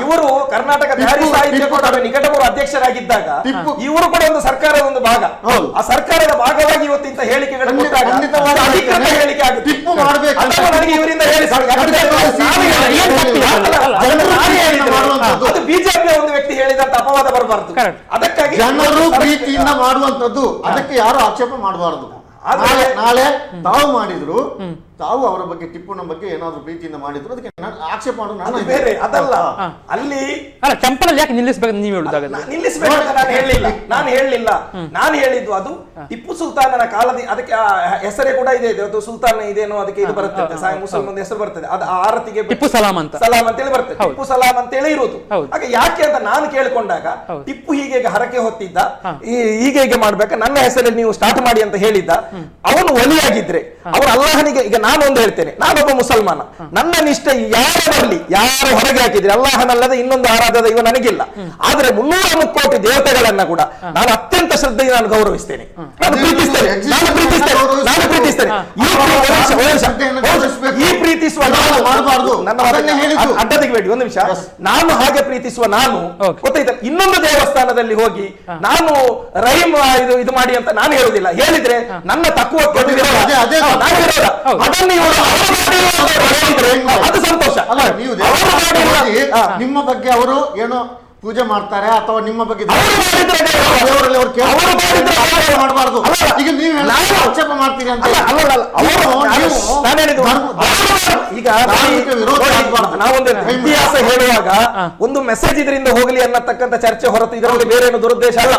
ಇವರು ಕರ್ನಾಟಕ ದಾರಿ ಸಾಹಿತ್ಯ ಕೂಟದ ನಿಕಟಪೂರ್ವ ಅಧ್ಯಕ್ಷರಾಗಿದ್ದಾಗ ಇವರು ಕೂಡ ಒಂದು ಸರ್ಕಾರದ ಒಂದು ಭಾಗ. ಆ ಸರ್ಕಾರದ ಭಾಗವಾಗಿ ಇವತ್ತಿಂತ ಹೇಳಿಕೆಗಳನ್ನು ಕೊಟ್ಟಾಗ ಹೇಳಿಕೆ ಆಗುತ್ತೆ. ಟಿಪ್ಪು ಮಾಡಬೇಕು ನನಗೆ ಇವರಿಂದ ಅದು ಬಿಜೆಪಿಯ ಒಂದು ವ್ಯಕ್ತಿ ಹೇಳಿದಂತ ಅಪವಾದ ಬರಬಾರದು. ಅದಕ್ಕಾಗಿ ಜನರು ಪ್ರೀತಿಯಿಂದ ಮಾಡುವಂತದ್ದು, ಅದಕ್ಕೆ ಯಾರು ಆಕ್ಷೇಪ ಮಾಡಬಾರದು. ನಾಳೆ ತಾವು ಮಾಡಿದ್ರು, ತಾವು ಅವರ ಬಗ್ಗೆ ಟಿಪ್ಪುನ ಬಗ್ಗೆ ಏನಾದ್ರು ಪ್ರೀತಿಯಿಂದ ಮಾಡಿದ್ರು, ಅದಕ್ಕೆ ಆಕ್ಷೇಪ ಮಾಡೋದು ಬೇರೆ. ಅದಲ್ಲ, ಅಲ್ಲಿ ಟೆಂಪಲ್ ಯಾಕೆ ನಿಲ್ಲಿಸಬೇಕು ನೀವು ಹೇಳಿದಾಗ ನಿಲ್ಲಿಸಬೇಕು ನಾನು ಹೇಳಲಿಲ್ಲ. ನಾನು ಹೇಳಿದ್ದು ಅದು ಟಿಪ್ಪು ಸುಲ್ತಾನನ ಕಾಲದ, ಅದಕ್ಕೆ ಹೆಸರೇ ಕೂಡ ಇದೆ, ಅದು ಸುಲ್ತಾನ ಇದೇನೋ ಅದಕ್ಕೆ ಇದು ಬರುತ್ತೆ, ಮುಸ್ಲಿಂ ಒಂದು ಹೆಸರು ಬರ್ತದೆ, ಅದು ಆರತಿಗೆ ಟಿಪ್ಪು ಸಲಾಂ ಅಂತ ಹೇಳಿ ಬರ್ತದೆ, ಟಿಪ್ಪು ಸಲಾಂ ಅಂತ ಹೇಳಿ ಇರುವುದು. ಹಾಗೆ ಯಾಕೆ ಅಂತ ನಾನು ಕೇಳಿಕೊಂಡಾಗ ಟಿಪ್ಪು ಹೀಗೆ ಹರಕೆ ಹೊತ್ತಿದ್ದ, ಹೀಗೆ ಮಾಡ್ಬೇಕು, ನನ್ನ ಹೆಸರಲ್ಲಿ ನೀವು ಸ್ಟಾರ್ಟ್ ಮಾಡಿ ಅಂತ ಹೇಳಿದ್ದ. ಅವನು ಒಲಿಯಾಗಿದ್ರೆ ಅವರು ಅಲ್ಲಾಹನಿಗೆ, ಈಗ ನಾನು ಒಂದು ಹೇಳ್ತೇನೆ, ನಾನೊಬ್ಬ ಮುಸಲ್ಮಾನ, ನನ್ನ ನಿಷ್ಠೆ ಯಾರಲ್ಲಿ ಯಾರು ಹೊರಗೆ ಹಾಕಿದ್ರೆ ಅಲ್ಲಾಹನಲ್ಲದೆ ಇನ್ನೊಂದು ಆರಾಧದ ಇವ ನನಗಿಲ್ಲ. ಆದ್ರೆ 300 ಕೋಟಿ ದೇವತೆಗಳನ್ನ ಕೂಡ ನಾನು ಅತ್ಯಂತ ಶ್ರದ್ಧೆಗೆ ನಾನು ಗೌರವಿಸ್ತೇನೆ, ನಾನು ಪ್ರೀತಿಸ್ತೇನೆ. ಈ ಪ್ರೀತಿಸುವ ಅಡ್ಡದಿಗೆ ಬೇಡಿ ಒಂದು ನಿಮಿಷ, ನಾನು ಹಾಗೆ ಪ್ರೀತಿಸುವ ನಾನು ಗೊತ್ತಾಯ್ತ ಇನ್ನೊಂದು ದೇವಸ್ಥಾನದಲ್ಲಿ ಹೋಗಿ ನಾನು ರಹೀಮ್ ಇದು ಮಾಡಿ ಅಂತ ನಾನು ಹೇಳುದಿಲ್ಲ. ಹೇಳಿದ್ರೆ ನನ್ನ ತಕ್ಕುವ ಅದು ಸಂತೋಷ. ನಿಮ್ಮ ಬಗ್ಗೆ ಅವರು ಏನೋ ಪೂಜೆ ಮಾಡ್ತಾರೆ ಅಥವಾ ನಿಮ್ಮ ಬಗ್ಗೆ ಮಾಡಬಾರ್ದು, ಈಗ ನೀವು ಆಕ್ಷೇಪ ಮಾಡ್ತೀರಿ ಅಂತ ಈಗ ನಾವೊಂದು ಇತಿಹಾಸ ಹೇಳುವಾಗ ಒಂದು ಮೆಸೇಜ್ ಇದರಿಂದ ಹೋಗಲಿ ಅನ್ನತಕ್ಕಂಥ ಚರ್ಚೆ ಹೊರತು ಇದರಲ್ಲಿ ಬೇರೆ ಏನು ದುರುದ್ದೇಶ ಅಲ್ಲ.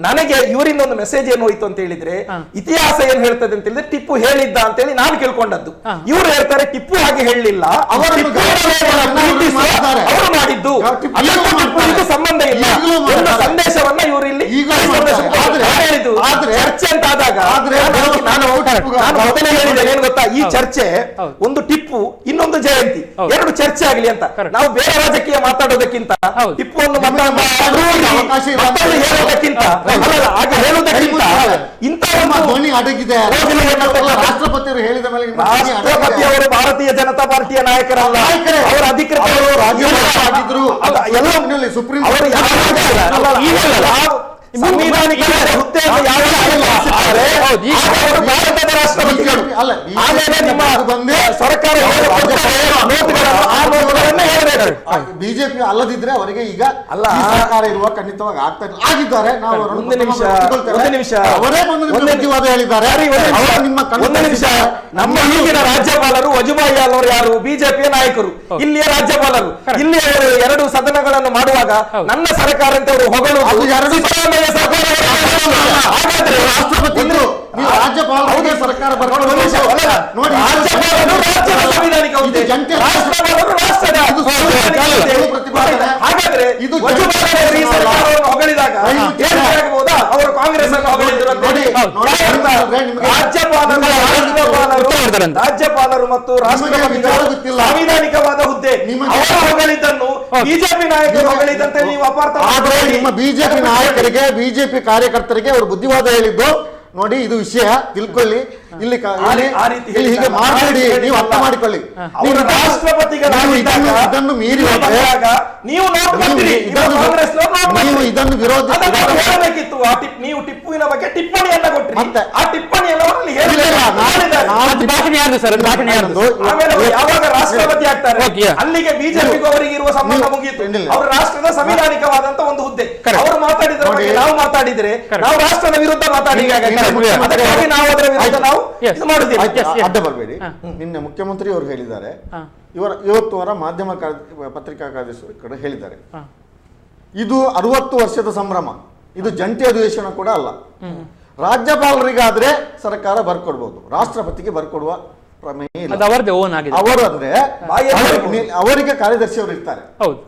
ನನಗೆ ಇವರಿಂದ ಒಂದು ಮೆಸೇಜ್ ಏನು ಹೋಯ್ತು ಅಂತ ಹೇಳಿದ್ರೆ, ಇತಿಹಾಸ ಏನ್ ಹೇಳ್ತದೆ ಅಂತ ಹೇಳಿದ್ರೆ ಟಿಪ್ಪು ಹೇಳಿದ್ದ ಅಂತ ಹೇಳಿ ನಾನು ಕೇಳ್ಕೊಂಡದ್ದು. ಇವರು ಹೇಳ್ತಾರೆ ಟಿಪ್ಪು ಹಾಗೆ ಹೇಳಲಿಲ್ಲ, ಅವರು ಮಾಡಿದ್ದು, ಸಂಬಂಧ ಇಲ್ಲ ಎಂಬ ಸಂದೇಶವನ್ನ ಇವರು ಇಲ್ಲಿ ಚರ್ಚೆ ಅಂತ ಆದಾಗ ನಾನು ಮೊದಲೇ ಹೇಳಿದ್ದೇನೆ ಏನು ಗೊತ್ತಾ, ಈ ಚರ್ಚೆ ಒಂದು ಟಿಪ್ಪು ಇನ್ನೊಂದು ಜಯಂತಿ ಎರಡು ಚರ್ಚೆ ಆಗಲಿ ಅಂತ. ನಾವು ಬೇರೆ ರಾಜಕೀಯ ಮಾತಾಡೋದಕ್ಕಿಂತ ಟಿಪ್ಪುವನ್ನು ಹೇಳೋದಕ್ಕಿಂತ ಹಾಗೆ ಹೇಳೋದಕ್ಕಿಂತ ಇಂಥ ಧ್ವನಿ ಅಡಗಿದೆ. ರಾಷ್ಟ್ರಪತಿಯವರು ಹೇಳಿದ ಮೇಲೆ ರಾಷ್ಟ್ರಪತಿಯವರು ಭಾರತೀಯ ಜನತಾ ಪಾರ್ಟಿಯ ನಾಯಕರಲ್ಲ, ಅವರ ಅಧಿಕೃತ ಆಗಿದ್ರು ಎಲ್ಲ ಸುಪ್ರೀಂ ಸಂವಿಧಾನಿಕ ಹುದ್ದೆ ಭಾರತದ ರಾಷ್ಟ್ರಪತಿಗಳು. ಆಮೇಲೆ ನಿಮ್ಮ ಸರ್ಕಾರ ಬಿಜೆಪಿ ಅಲ್ಲದಿದ್ರೆ ಅವರಿಗೆ ಈಗ ಅಲ್ಲ ಸರ್ಕಾರ ಇರುವ ಖಂಡಿತವಾಗಿ ಆಗಿದ್ದಾರೆ. ನಾವು ಒಂದು ನಿಮಿಷ ಅವರೇ ಬಂದು ಹೇಳಿದ್ದಾರೆ. ಒಂದು ನಿಮಿಷ, ನಮ್ಮ ಈಗಿನ ರಾಜ್ಯಪಾಲರು ವಜುಭಾಯಿ ಅವರು ಯಾರು? ಬಿಜೆಪಿಯ ನಾಯಕರು, ಇಲ್ಲಿಯ ರಾಜ್ಯಪಾಲರು. ಇಲ್ಲಿ ಎರಡು ಸದನಗಳನ್ನು ಮಾಡುವಾಗ ನನ್ನ ಸರ್ಕಾರ ಅಂತ ಅವರು ಹೊಗಳು ಹಾಗಾದ್ರೆ ರಾಷ್ಟ್ರಪತಿಗಳು ರಾಜ್ಯಪಾಲರಿಗೆ ಸರ್ಕಾರ ನೋಡಿ, ಹಾಗಾದ್ರೆ ಇದು ಹೊಗಳಿದಾಗ ಅವರು ಕಾಂಗ್ರೆಸ್ ಅನ್ನು ರಾಜ್ಯಪಾಲರು ಮತ್ತು ರಾಷ್ಟ್ರಪತಿಗಳು ಸಾಂವಿಧಾನಿಕವಾದ ಹುದ್ದೆ ಹೊಗಳಿದ್ದನ್ನು ಬಿಜೆಪಿ ನಾಯಕರು ಹೊಗಳಿದ್ದಂತೆ ನೀವು ಅಪಾರ್ಥ. ಆದ್ರೆ ನಿಮ್ಮ ಬಿಜೆಪಿ ನಾಯಕರಿಗೆ, ಬಿಜೆಪಿ ಕಾರ್ಯಕರ್ತರಿಗೆ ಅವರು ಬುದ್ಧಿವಾದ ಹೇಳಿದ್ದು ನೋಡಿ, ಇದು ವಿಷಯ ತಿಳ್ಕೊಳ್ಳಿ. ಇಲ್ಲಿ ಹೀಗೆ ಮಾಡಬೇಡಿ, ನೀವು ಅರ್ಥ ಮಾಡಿಕೊಳ್ಳಿ. ಇದನ್ನು ಮೀರಿ ನೀವು ಇದನ್ನು ವಿರೋಧಿಸಬೇಕಿತ್ತು. ನೀವು ಟಿಪ್ಪುವಿನ ಬಗ್ಗೆ ಟಿಪ್ಪಣಿಯನ್ನ ಕೊಟ್ಟರೆ ಮತ್ತೆ ಆ ಟಿಪ್ಪಣಿಯನ್ನು ಯಾವಾಗ ರಾಷ್ಟ್ರಪತಿ ಆಗ್ತಾರೆ ಅಲ್ಲಿಗೆ ಬಿಜೆಪಿಗೂ ಅವರಿಗೆ ಇರುವ ಸಂಬಂಧ ಮುಗಿಯಿತು. ಅವರು ರಾಷ್ಟ್ರದ ಸಂವಿಧಾನಿಕವಾದಂತ ಒಂದು ಹುದ್ದೆ. ಅವರು ಮಾತಾಡಿದ್ರ ಬಗ್ಗೆ ನಾವು ಮಾತಾಡಿದ್ರೆ ನಾವು ರಾಷ್ಟ್ರದ ವಿರುದ್ಧ ಮಾತಾಡಿ ನಾವು ಅದರ ವಿರುದ್ಧ ನಾವು ಅಡ್ಡ ಬರಬೇಡಿ. ನಿನ್ನೆ ಮುಖ್ಯಮಂತ್ರಿ ಅವರು ಹೇಳಿದ್ದಾರೆ, ಇವತ್ತು ಅವರ ಮಾಧ್ಯಮ ಪತ್ರಿಕಾ ಕಾರ್ಯದರ್ಶಿ ಕಡೆ ಹೇಳಿದ್ದಾರೆ, ಇದು 60 ವರ್ಷದ ಸಂಭ್ರಮ, ಇದು ಜಂಟಿ ಅಧಿವೇಶನ ಕೂಡ ಅಲ್ಲ. ರಾಜ್ಯಪಾಲರಿಗಾದ್ರೆ ಸರ್ಕಾರ ಬರ್ಕೊಡ್ಬೋದು, ರಾಷ್ಟ್ರಪತಿಗೆ ಬರ್ಕೊಡುವ ಪ್ರಮೇಯ ಇಲ್ಲ. ಅದು ಅವರದೇ ಓನ್ ಆಗಿದೆ. ಅವರು ಅಂದ್ರೆ ಅವರಿಗೆ ಕಾರ್ಯದರ್ಶಿ ಅವರು ಇರ್ತಾರೆ. ಹೌದು.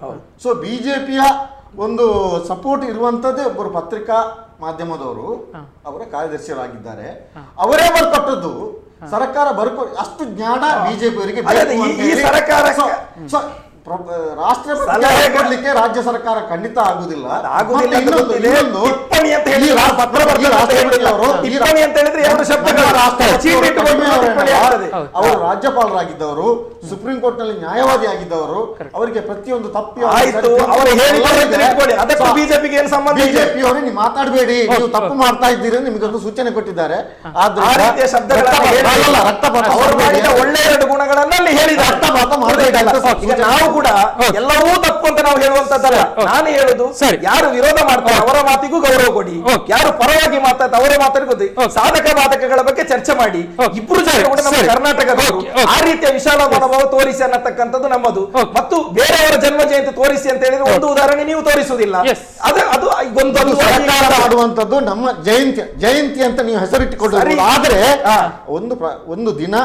ಸೊ ಬಿಜೆಪಿಯ ಒಂದು ಸಪೋರ್ಟ್ ಇರುವಂತದ್ದೇ ಒಬ್ಬರು ಪತ್ರಿಕಾ ಮಾಧ್ಯಮದವರು ಅವರ ಕಾರ್ಯದರ್ಶಿಗಳಾಗಿದ್ದಾರೆ. ಅವರೇ ಬರ್ಕೊಟ್ಟದ್ದು ಸರ್ಕಾರ ಅಷ್ಟು ಜ್ಞಾನ ಬಿಜೆಪಿ ಅವರಿಗೆ ರಾಷ್ಟ್ರಪತಿ ಕೊಡ್ಲಿಕ್ಕೆ ರಾಜ್ಯ ಸರ್ಕಾರ ಖಂಡಿತ ಆಗುದಿಲ್ಲ. ಅವರು ರಾಜ್ಯಪಾಲರಾಗಿದ್ದವರು, ಸುಪ್ರೀಂ ಕೋರ್ಟ್ ನಲ್ಲಿ ನ್ಯಾಯವಾದಿ ಆಗಿದ್ದವರು, ಅವರಿಗೆ ಪ್ರತಿಯೊಂದು ತಪ್ಪಿ ಬಿಜೆಪಿಗೆ ಏನು ಸಂಬಂಧ? ಬಿಜೆಪಿ ಅವರು ನೀವು ಮಾತಾಡಬೇಡಿ, ನೀವು ತಪ್ಪು ಮಾಡ್ತಾ ಇದ್ದೀರಿ ನಿಮಗೊಂದು ಸೂಚನೆ ಕೊಟ್ಟಿದ್ದಾರೆ. ಒಳ್ಳೆಯ ಎರಡು ಗುಣಗಳನ್ನು ಅಲ್ಲಿ ಹೇಳಿದ ರಕ್ತಪಾತ ಮಾಡಬೇಕಲ್ಲ. ನಾವು ಕೂಡ ಎಲ್ಲವೂ ತಪ್ಪು ಅಂತ ನಾವು ಹೇಳುವಂತದ್ದಲ್ಲ. ನಾನು ಹೇಳುದು ಯಾರು ವಿರೋಧ ಮಾಡ್ತಾರೆ ಅವರ ಮಾತಿಗೂ ಗೌರವ ಕೊಡಿ, ಯಾರು ಪರವಾಗಿ ಮಾತಾಡ್ತಾರೆ ಅವರ ಮಾತಿಗೂ ಕೊಡಿ. ಸಾಧಕ ಬಾಧಕಗಳ ಬಗ್ಗೆ ಚರ್ಚೆ ಮಾಡಿ. ಇಬ್ರು ಜನ ಕೂಡ ನಮ್ಮ ಕರ್ನಾಟಕದವರು ಆ ರೀತಿಯ ವಿಶಾಲ ಮನೋಭಾವ ತೋರಿಸಿ ಅನ್ನತಕ್ಕಂಥದ್ದು ನಮ್ಮದು. ಮತ್ತು ಬೇರೆಯವರ ಜನ್ಮ ಜಯಂತಿ ತೋರಿಸಿ ಅಂತ ಹೇಳಿದ್ರೆ ಒಂದು ಉದಾಹರಣೆ ನೀವು ತೋರಿಸುವುದಿಲ್ಲ. ಅದು ಒಂದು ಸರ್ಕಾರ ಮಾಡುವಂತದ್ದು ನಮ್ಮ ಜಯಂತಿ ಅಂತ ನೀವು ಹೆಸರಿಟ್ಟುಕೊಳ್ಳಿ. ಆದ್ರೆ ಒಂದು ದಿನ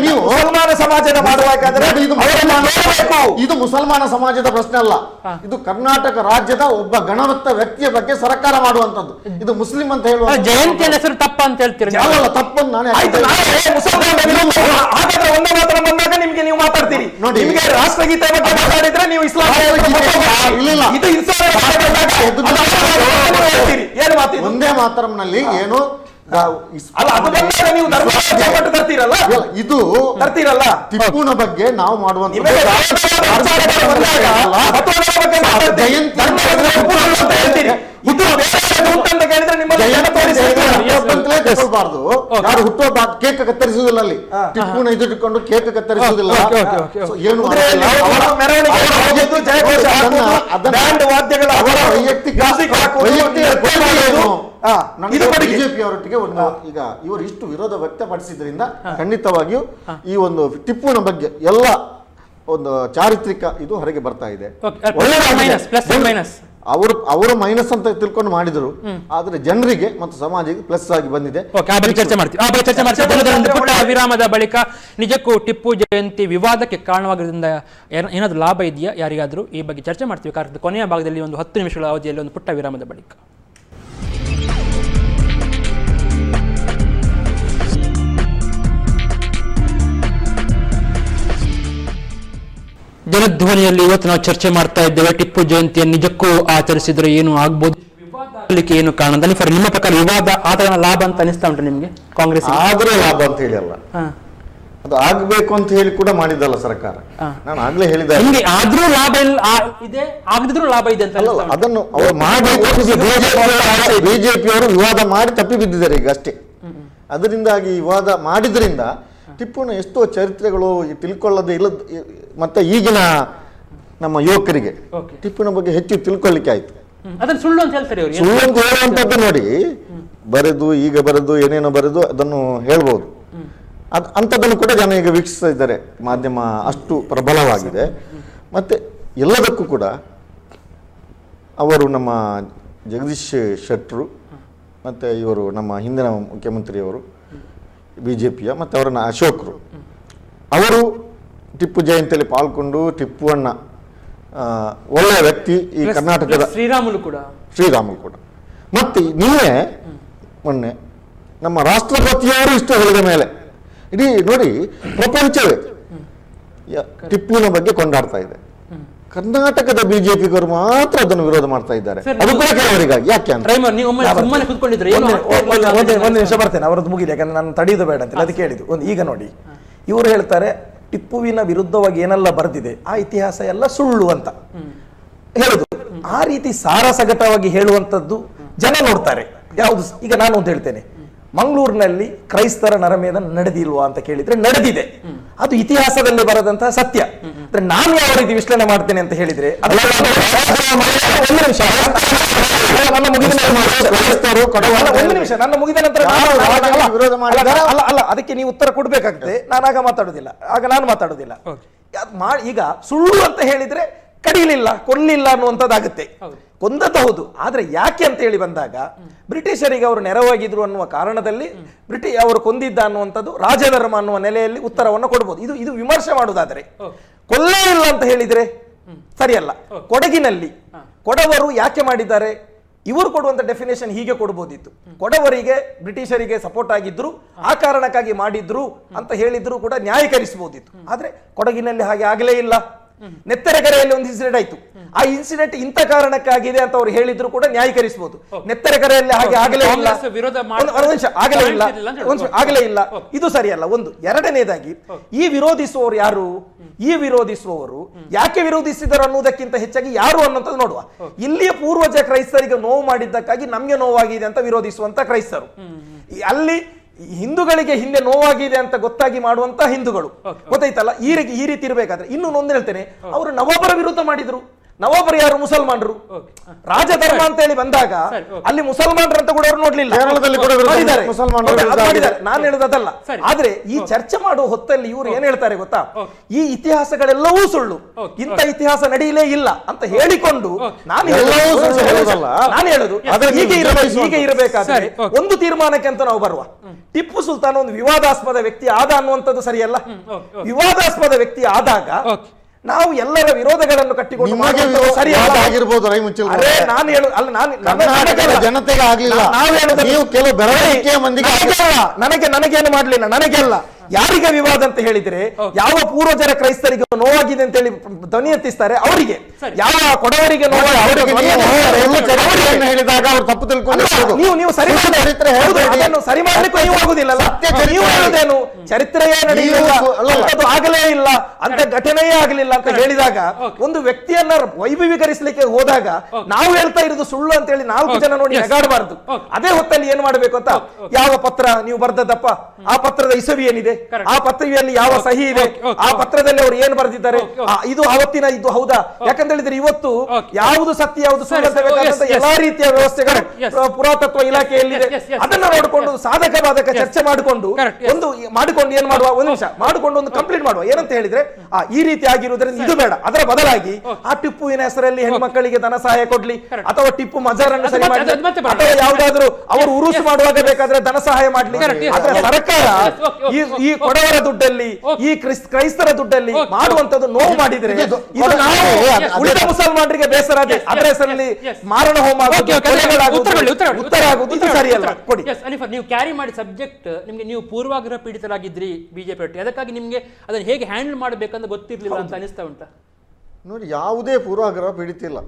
ನೀವು ಮುಸಲ್ಮಾನ ಸಮಾಜದ ಮಾಡಬೇಕಾದ್ರೆ ಇದು ಮುಸಲ್ಮಾನ ಸಮಾಜದ ಪ್ರಶ್ನೆ ಅಲ್ಲ. ಇದು ಕರ್ನಾಟಕ ರಾಜ್ಯದ ಒಬ್ಬ ಗಣವತ್ತ ವ್ಯಕ್ತಿಯ ಬಗ್ಗೆ ಸರ್ಕಾರ ಮಾಡುವಂತದ್ದು. ಇದು ಮುಸ್ಲಿಂ ಅಂತ ಹೇಳುವ ಜಯಂತಿಯ ಹೆಸರು ತಪ್ಪ ಅಂತ ಹೇಳ್ತೀರಿ? ತಪ್ಪನ್ನು ನಾನು ಒಂದೇ ಮಾತ್ರ ಬಂದಾಗ ನಿಮ್ಗೆ ನೀವು ಮಾತಾಡ್ತೀರಿ. ನಿಮಗೆ ರಾಷ್ಟ್ರಗೀತೆ ಬಗ್ಗೆ ಮಾತಾಡಿದ್ರೆ ನೀವು ಇಸ್ಲಾಂ ಒಂದೇ ಮಾತರಂನಲ್ಲಿ ಏನು ಇದು ತರ್ತೀರಲ್ಲ. ಟಿಪ್ಪುನ ಬಗ್ಗೆ ನಾವು ಮಾಡುವಂತ ಬಾರ್ದು. ಯಾರು ಹುಟ್ಟುವ ಕೇಕ್ ಕತ್ತರಿಸುವುದಿಲ್ಲ ಅಲ್ಲಿ. ಟಿಪ್ಪುನ ಇದಿಟ್ಟುಕೊಂಡು ಕೇಕ್ ಕತ್ತರಿಸುವುದಿಲ್ಲ. ಏನು ಬಿಜೆಪಿ ಅವರೊಟ್ಟಿಗೆ ಈಗ ಇವರು ಇಷ್ಟು ವಿರೋಧ ವ್ಯಕ್ತಪಡಿಸಿದ್ರಿಂದ ಖಂಡಿತವಾಗಿಯೂ ಈ ಒಂದು ಟಿಪ್ಪುನ ಬಗ್ಗೆ ಎಲ್ಲ ಒಂದು ಚಾರಿತ್ರಿಕ ಇದು ಹೊರಗೆ ಬರ್ತಾ ಇದೆ. ಅವರು ಮೈನಸ್ ಅಂತ ತಿಳ್ಕೊಂಡು ಮಾಡಿದ್ರು, ಆದ್ರೆ ಜನರಿಗೆ ಮತ್ತು ಸಮಾಜಕ್ಕೆ ಪ್ಲಸ್ ಆಗಿ ಬಂದಿದೆ. ಚರ್ಚೆ ಮಾಡ್ತೀವಿ. ವಿರಾಮದ ಬಳಿಕ ನಿಜಕ್ಕೂ ಟಿಪ್ಪು ಜಯಂತಿ ವಿವಾದಕ್ಕೆ ಕಾರಣವಾಗಿರೋದ್ರಿಂದ ಏನಾದರೂ ಲಾಭ ಇದೆಯಾ ಯಾರಿಗಾದ್ರೂ? ಈ ಬಗ್ಗೆ ಚರ್ಚೆ ಮಾಡ್ತೀವಿ. ಕಾರ್ಯಕ್ರಮದ ಕೊನೆಯ ಭಾಗದಲ್ಲಿ ಒಂದು 10 ನಿಮಿಷಗಳ ಅವಧಿಯಲ್ಲಿ ಒಂದು ಪುಟ್ಟ ವಿರಾಮದ ಬಳಿಕ. ಜನಧ್ವನಿಯಲ್ಲಿ ಇವತ್ತು ನಾವು ಚರ್ಚೆ ಮಾಡ್ತಾ ಇದ್ದೇವೆ. ಟಿಪ್ಪು ಜಯಂತಿಯನ್ನು ನಿಜಕ್ಕೂ ಆಚರಿಸಿದ್ರೆ ಏನು ಆಗ್ಬೋದು, ವಿವಾದ ಏನು ಕಾರಣ? ನಿಮ್ಮ ಪ್ರಕಾರ ವಿವಾದ ಆದ ಲಾಭ ಅಂತ ಅನಿಸ್ತಾ ಉಂಟು ನಿಮ್ಗೆ? ಕಾಂಗ್ರೆಸ್ ಆದ್ರೆ ಲಾಭ ಅಂತ ಹೇಳಿ ಅಲ್ಲ, ಅದು ಆಗ್ಬೇಕು ಅಂತ ಹೇಳಿ ಕೂಡ ಮಾಡಿದಲ್ಲ ಸರ್ಕಾರ. ನಾನು ಆಗ್ಲೇ ಹೇಳಿದೆ ಆದ್ರೂ ಲಾಭ ಇದೆ, ಆಗದಿದ್ರೂ ಲಾಭ ಇದೆ ಅಂತ ಅದನ್ನು ಅವರು ಮಾಡಿ ಬಿಜೆಪಿ ಅವರು ವಿವಾದ ಮಾಡಿ ತಪ್ಪಿ ಬಿದ್ದಿದ್ದಾರೆ ಈಗ ಅಷ್ಟೇ. ಅದರಿಂದಾಗಿ ವಿವಾದ ಮಾಡಿದ್ರಿಂದ ಟಿಪ್ಪುನ ಎಷ್ಟೋ ಚರಿತ್ರೆಗಳು ತಿಳ್ಕೊಳ್ಳದೆ ಇಲ್ಲ. ಮತ್ತೆ ಈಗಿನ ನಮ್ಮ ಯುವಕರಿಗೆ ಟಿಪ್ಪುನ ಬಗ್ಗೆ ಹೆಚ್ಚು ತಿಳ್ಕೊಳ್ಳಿಕ್ಕೆ ಆಯ್ತು. ಸುಳ್ಳು ಅಂತ ಹೇಳ್ತಾರೆ. ಸುಳ್ಳು ಅಂತ ಹೇಳುವಂತದ್ದು ನೋಡಿ, ಬರೆದು ಏನೇನೋ ಬರೆದು ಅದನ್ನು ಹೇಳ್ಬೋದು. ಅಂಥದ್ದನ್ನು ಕೂಡ ಜನ ಈಗ ವೀಕ್ಷಿಸ್ತಾ ಇದ್ದಾರೆ. ಮಾಧ್ಯಮ ಅಷ್ಟು ಪ್ರಬಲವಾಗಿದೆ. ಮತ್ತೆ ಎಲ್ಲದಕ್ಕೂ ಕೂಡ ಅವರು ನಮ್ಮ ಜಗದೀಶ್ ಶೆಟ್ಟರು ಮತ್ತು ಇವರು ನಮ್ಮ ಹಿಂದಿನ ಮುಖ್ಯಮಂತ್ರಿಯವರು ಬಿಜೆಪಿಯ ಮತ್ತು ಅವರನ್ನ ಅಶೋಕರು, ಅವರು ಟಿಪ್ಪು ಜಯಂತಿಯಲ್ಲಿ ಪಾಲ್ಗೊಂಡು ಟಿಪ್ಪುವನ್ನ ಒಳ್ಳೆಯ ವ್ಯಕ್ತಿ ಈ ಕರ್ನಾಟಕದ ಶ್ರೀರಾಮುಲು ಕೂಡ ಮತ್ತೆ ನೀವೇ ಮೊನ್ನೆ ನಮ್ಮ ರಾಷ್ಟ್ರಪತಿಯವರು ಇಷ್ಟು ಹೇಳಿದ ಮೇಲೆ ಇಡೀ ನೋಡಿ ಪ್ರಪಂಚವೇ ಟಿಪ್ಪುವಿನ ಬಗ್ಗೆ ಕೊಂಡಾಡ್ತಾ ಇದೆ. ಕರ್ನಾಟಕದ ಬಿಜೆಪಿಗರು ಮಾತ್ರ ಅದನ್ನು ವಿರೋಧ ಮಾಡ್ತಾ ಇದ್ದಾರೆ. ಅದು ಕೂಡ ಕೆಲವರಿಗಾಗಿ ಯಾಕೆ ಅಂತ ಒಂದು ನಿಮಿಷ ಬರ್ತೇನೆ, ಅವರದ್ದು ಮುಗಿದೆ, ಯಾಕಂದ್ರೆ ನಾನು ತಡೆಯುವುದು ಬೇಡ ಅಂತ ಅದಕ್ಕೆ ಹೇಳಿದ್ದು. ಈಗ ನೋಡಿ, ಇವರು ಹೇಳ್ತಾರೆ ಟಿಪ್ಪುವಿನ ವಿರುದ್ಧವಾಗಿ ಏನೆಲ್ಲ ಬರೆದಿದೆ ಆ ಇತಿಹಾಸ ಎಲ್ಲ ಸುಳ್ಳು ಅಂತ ಹೇಳುದು. ಆ ರೀತಿ ಸಾರಾಸಗಟವಾಗಿ ಹೇಳುವಂಥದ್ದು ಜನ ನೋಡ್ತಾರೆ. ಯಾವುದು? ಈಗ ನಾನು ಅಂತ ಹೇಳ್ತೇನೆ, ಮಂಗಳೂರಿನಲ್ಲಿ ಕ್ರೈಸ್ತರ ನರಮೇಧ ನಡೆದಿಲ್ವಾ ಅಂತ ಕೇಳಿದ್ರೆ ನಡೆದಿದೆ. ಅದು ಇತಿಹಾಸದಲ್ಲಿ ಬರದಂತಹ ಸತ್ಯ. ಅಂದ್ರೆ ನಾನು ಯಾವ ರೀತಿ ವಿಶ್ಲೇಷಣೆ ಮಾಡ್ತೇನೆ ಅಂತ ಹೇಳಿದ್ರೆ ನನ್ನ ಮುಗಿದ ನಂತರ ಅಲ್ಲ, ಅದಕ್ಕೆ ನೀವು ಉತ್ತರ ಕೊಡ್ಬೇಕಾಗ್ತದೆ. ನಾನು ಆಗ ಮಾತಾಡುದಿಲ್ಲ, ಈಗ ಸುಳ್ಳು ಅಂತ ಹೇಳಿದ್ರೆ ಕಡಿಲಿಲ್ಲ, ಕೊಲ್ಲಿಲ್ಲ ಅನ್ನುವಂಥದ್ದಾಗುತ್ತೆ. ಕೊಂದದ್ದು ಹೌದು, ಆದ್ರೆ ಯಾಕೆ ಅಂತ ಹೇಳಿ ಬಂದಾಗ ಬ್ರಿಟಿಷರಿಗೆ ಅವರು ನೆರವಾಗಿದ್ರು ಅನ್ನುವ ಕಾರಣದಲ್ಲಿ ಅವರು ಕೊಂದಿದ್ದ ಅನ್ನುವಂಥದ್ದು ರಾಜಧರ್ಮ ಅನ್ನುವ ನೆಲೆಯಲ್ಲಿ ಉತ್ತರವನ್ನು ಕೊಡ್ಬೋದು. ಇದು ವಿಮರ್ಶೆ ಮಾಡುವುದಾದರೆ ಕೊಲ್ಲೇ ಇಲ್ಲ ಅಂತ ಹೇಳಿದ್ರೆ ಸರಿಯಲ್ಲ. ಕೊಡಗಿನಲ್ಲಿ ಕೊಡವರು ಯಾಕೆ ಮಾಡಿದ್ದಾರೆ, ಇವರು ಕೊಡುವಂತ ಡೆಫಿನೇಷನ್ ಹೀಗೆ ಕೊಡ್ಬೋದಿತ್ತು. ಕೊಡವರಿಗೆ ಬ್ರಿಟಿಷರಿಗೆ ಸಪೋರ್ಟ್ ಆಗಿದ್ರು, ಆ ಕಾರಣಕ್ಕಾಗಿ ಮಾಡಿದ್ರು ಅಂತ ಹೇಳಿದ್ರು ಕೂಡ ನ್ಯಾಯೀಕರಿಸಬಹುದಿತ್ತು. ಆದ್ರೆ ಕೊಡಗಿನಲ್ಲಿ ಹಾಗೆ ಆಗಲೇ ಇಲ್ಲ. ನೆತ್ತರೆಕೆರೆಯಲ್ಲಿ ಒಂದು ಇನ್ಸಿಡೆಂಟ್ ಆಯ್ತು, ಆ ಇನ್ಸಿಡೆಂಟ್ ಇಂಥ ಕಾರಣಕ್ಕಾಗಿದೆ ಅಂತ ಅವ್ರು ಹೇಳಿದ್ರು ಕೂಡ ನ್ಯಾಯೀಕರಿಸಬಹುದು. ನೆತ್ತರೆಕೆರೆಯಲ್ಲಿ ಹಾಗೆ ಆಗಲೇ ಇಲ್ಲ, ಆಗಲೇ ಇಲ್ಲ, ಇದು ಸರಿಯಲ್ಲ. ಒಂದು ಎರಡನೇದಾಗಿ ಈ ವಿರೋಧಿಸುವವರು ಯಾರು, ಈ ವಿರೋಧಿಸುವವರು ಯಾಕೆ ವಿರೋಧಿಸಿದರು ಅನ್ನುವುದಕ್ಕಿಂತ ಹೆಚ್ಚಾಗಿ ಯಾರು ಅನ್ನೋಂಥದ್ದು ನೋಡುವ. ಇಲ್ಲಿಯ ಪೂರ್ವಜ ಕ್ರೈಸ್ತರಿಗೆ ನೋವು ಮಾಡಿದ್ದಕ್ಕಾಗಿ ನಮ್ಗೆ ನೋವಾಗಿದೆ ಅಂತ ವಿರೋಧಿಸುವಂತ ಕ್ರೈಸ್ತರು, ಅಲ್ಲಿ ಹಿಂದೂಗಳಿಗೆ ಹಿಂದೆ ನೋವಾಗಿದೆ ಅಂತ ಗೊತ್ತಾಗಿ ಮಾಡುವಂತ ಹಿಂದೂಗಳು, ಗೊತ್ತಾಯ್ತಲ್ಲ. ಈ ರೀತಿ ಇರಬೇಕಾದ್ರೆ ಇನ್ನು ಒಂದು ಹೇಳ್ತೇನೆ, ಅವರು ನವಾಬರ ವಿರುದ್ಧ ಮಾಡಿದ್ರು. ನವಾಬರು ಯಾರು, ಮುಸಲ್ಮಾನರು. ರಾಜಧರ್ಮ ಅಂತ ಹೇಳಿ ಬಂದಾಗ ಅಲ್ಲಿ ಮುಸಲ್ಮಾನರು ಅಂತ ಕೂಡ ಅವರು ನೋಡ್ಲಿಲ್ಲ, ನಾನು ಹೇಳುದಲ್ಲ. ಆದ್ರೆ ಈ ಚರ್ಚೆ ಮಾಡುವ ಹೊತ್ತಲ್ಲಿ ಇವರು ಏನ್ ಹೇಳ್ತಾರೆ ಗೊತ್ತಾ, ಈ ಇತಿಹಾಸಗಳೆಲ್ಲವೂ ಸುಳ್ಳು, ಇಂಥ ಇತಿಹಾಸ ನಡೆಯಲೇ ಇಲ್ಲ ಅಂತ ಹೇಳಿಕೊಂಡು ನಾನು ಹೇಳುದು ಹೀಗೆ ಇರಬೇಕಾದ್ರೆ ಒಂದು ತೀರ್ಮಾನಕ್ಕೆ ಅಂತ ನಾವು ಬರುವ. ಟಿಪ್ಪು ಸುಲ್ತಾನ್ ಒಂದು ವಿವಾದಾಸ್ಪದ ವ್ಯಕ್ತಿ ಆದ ಅನ್ನುವಂಥದ್ದು ಸರಿಯಲ್ಲ. ವಿವಾದಾಸ್ಪದ ವ್ಯಕ್ತಿ ಆದಾಗ ನಾವು ಎಲ್ಲರ ವಿರೋಧಗಳನ್ನು ಕಟ್ಟಿಕೊಂಡು ಜನತೆಗೆ ಆಗಲಿಲ್ಲ, ನನಗೇನು ಮಾಡ್ಲಿಲ್ಲ, ನನಗೆಲ್ಲ ಯಾರಿಗೆ ವಿವಾದ ಅಂತ ಹೇಳಿದ್ರೆ ಯಾವ ಪೂರ್ವಜರ ಕ್ರೈಸ್ತರಿಗೆ ನೋವಾಗಿದೆ ಅಂತ ಹೇಳಿ ಧ್ವನಿ ಎತ್ತಿಸ್ತಾರೆ ಅವರಿಗೆ, ಯಾವ ಕೊಡವರಿಗೆ ಹೇಳಿದಾಗ ಅವ್ರು ತಪ್ಪು ತಿಳ್ಕೊಂಡು ನೀವು ಸರಿ ಮಾಡ್ಲಿಕ್ಕೆ ನೀವು ಆಗುದಿಲ್ಲ. ನೀವು ಹೇಳುದೇನು, ಚರಿತ್ರೆಯೇ ನಡೆಯಲಿಲ್ಲ, ಆಗಲೇ ಇಲ್ಲ, ಅಂತ ಘಟನೆಯೇ ಆಗಲಿಲ್ಲ ಅಂತ ಹೇಳಿದಾಗ ಒಂದು ವ್ಯಕ್ತಿಯನ್ನ ವೈಭವೀಕರಿಸಲಿಕ್ಕೆ ಹೋದಾಗ ನಾವು ಹೇಳ್ತಾ ಇರೋದು ಸುಳ್ಳು ಅಂತ ಹೇಳಿ 4 ಜನ ನೋಡಿ ನೆಗಾಡಬಾರದು. ಅದೇ ಹೊತ್ತಲ್ಲಿ ಏನ್ ಮಾಡ್ಬೇಕು ಅಂತ, ಯಾವ ಪತ್ರ ನೀವು ಬರ್ದದ್ದಪ್ಪ, ಆ ಪತ್ರದ ಇಸವಿ ಏನಿದೆ, ಆ ಪತ್ರಿಕೆಯಲ್ಲಿ ಯಾವ ಸಹಿ ಇದೆ, ಆ ಪತ್ರದಲ್ಲಿ ಅವರು ಏನು ಬರೆದಿದ್ದಾರೆ, ಇದು ಅವತ್ತಿನ ಇದು ಹೌದಾ, ಯಾಕಂತ ಹೇಳಿದ್ರೆ ಇವತ್ತು ಯಾವುದು ಸತ್ಯ ಯಾವುದು ಸುಳ್ಳು ಅಂತ ಬೇಕಾದಂತ ಎಲ್ಲಾ ರೀತಿಯ ವ್ಯವಸ್ಥೆಗಳು ಪುರಾತತ್ವ ಇಲಾಖೆಯಲ್ಲಿದೆ. ಅದನ್ನ ನೋಡಿಕೊಂಡು ಸಾಧಕ ಬಾಧಕ ಚರ್ಚೆ ಮಾಡಿಕೊಂಡು ಏನ್ ಮಾಡುವ, ಒಂದು ನಿಮಿಷ ಮಾಡಿಕೊಂಡು ಒಂದು ಕಂಪ್ಲೀಟ್ ಮಾಡುವ. ಏನಂತ ಹೇಳಿದ್ರೆ ಈ ರೀತಿ ಆಗಿರುವುದರಿಂದ ಇದು ಬೇಡ, ಅದರ ಬದಲಾಗಿ ಆ ಟಿಪ್ಪುವಿನ ಹೆಸರಲ್ಲಿ ಹೆಣ್ಮಕ್ಕಳಿಗೆ ಧನ ಸಹಾಯ ಕೊಡ್ಲಿ, ಅಥವಾ ಟಿಪ್ಪು ಮಜಾರನ್ನು ಸರಿ ಮಾಡಲಿ, ಅಥವಾ ಯಾವ್ದಾದ್ರು ಅವರು ಉರುಸು ಮಾಡುವಾಗ ಬೇಕಾದ್ರೆ ಧನ ಸಹಾಯ ಮಾಡ್ಲಿ. ಆದ್ರೆ ಸರ್ಕಾರ ಈ ಕೊಡವರ ದುಡ್ಡಲ್ಲಿ, ಈ ಕ್ರೈಸ್ತರ ದುಡ್ಡಲ್ಲಿ ಮಾಡುವಂತದ್ದು ನೋವು ಮಾಡಿದ್ರೆ ಉಳಿದ ಮುಸಲ್ಮಾನರಿಗೆ ಬೇಸರ, ಅದರ ಹೆಸರಲ್ಲಿ ಮಾರಣ ಹೋಮ ಉತ್ತರ ಆಗುವುದು ಸರಿಯಲ್ಲ. ಕೊಡಿ. ನೀವು ಕ್ಯಾರಿ ಮಾಡಿ ಸಬ್ಜೆಕ್ಟ್, ನಿಮ್ಗೆ ನೀವು ಪೂರ್ವಾಗ್ರಹ ಪೀಡಿತರಾಗಿದ್ರಿ ಬಿಜೆಪಿ ಒಟ್ಟಿಗೆ, ಅದಕ್ಕಾಗಿ ನಿಮ್ಗೆ ಅದನ್ನ ಹೇಗೆ ಹ್ಯಾಂಡಲ್ ಮಾಡಬೇಕಂತ ಗೊತ್ತಿರ್ಲಿಲ್ಲ ಅಂತ ಅನಿಸ್ತಾ ಉಂಟಾ? ನೋಡಿ, ಯಾವುದೇ ಪೂರ್ವಾಗ್ರಹ ಪೀಡಿತ ಇಲ್ಲ.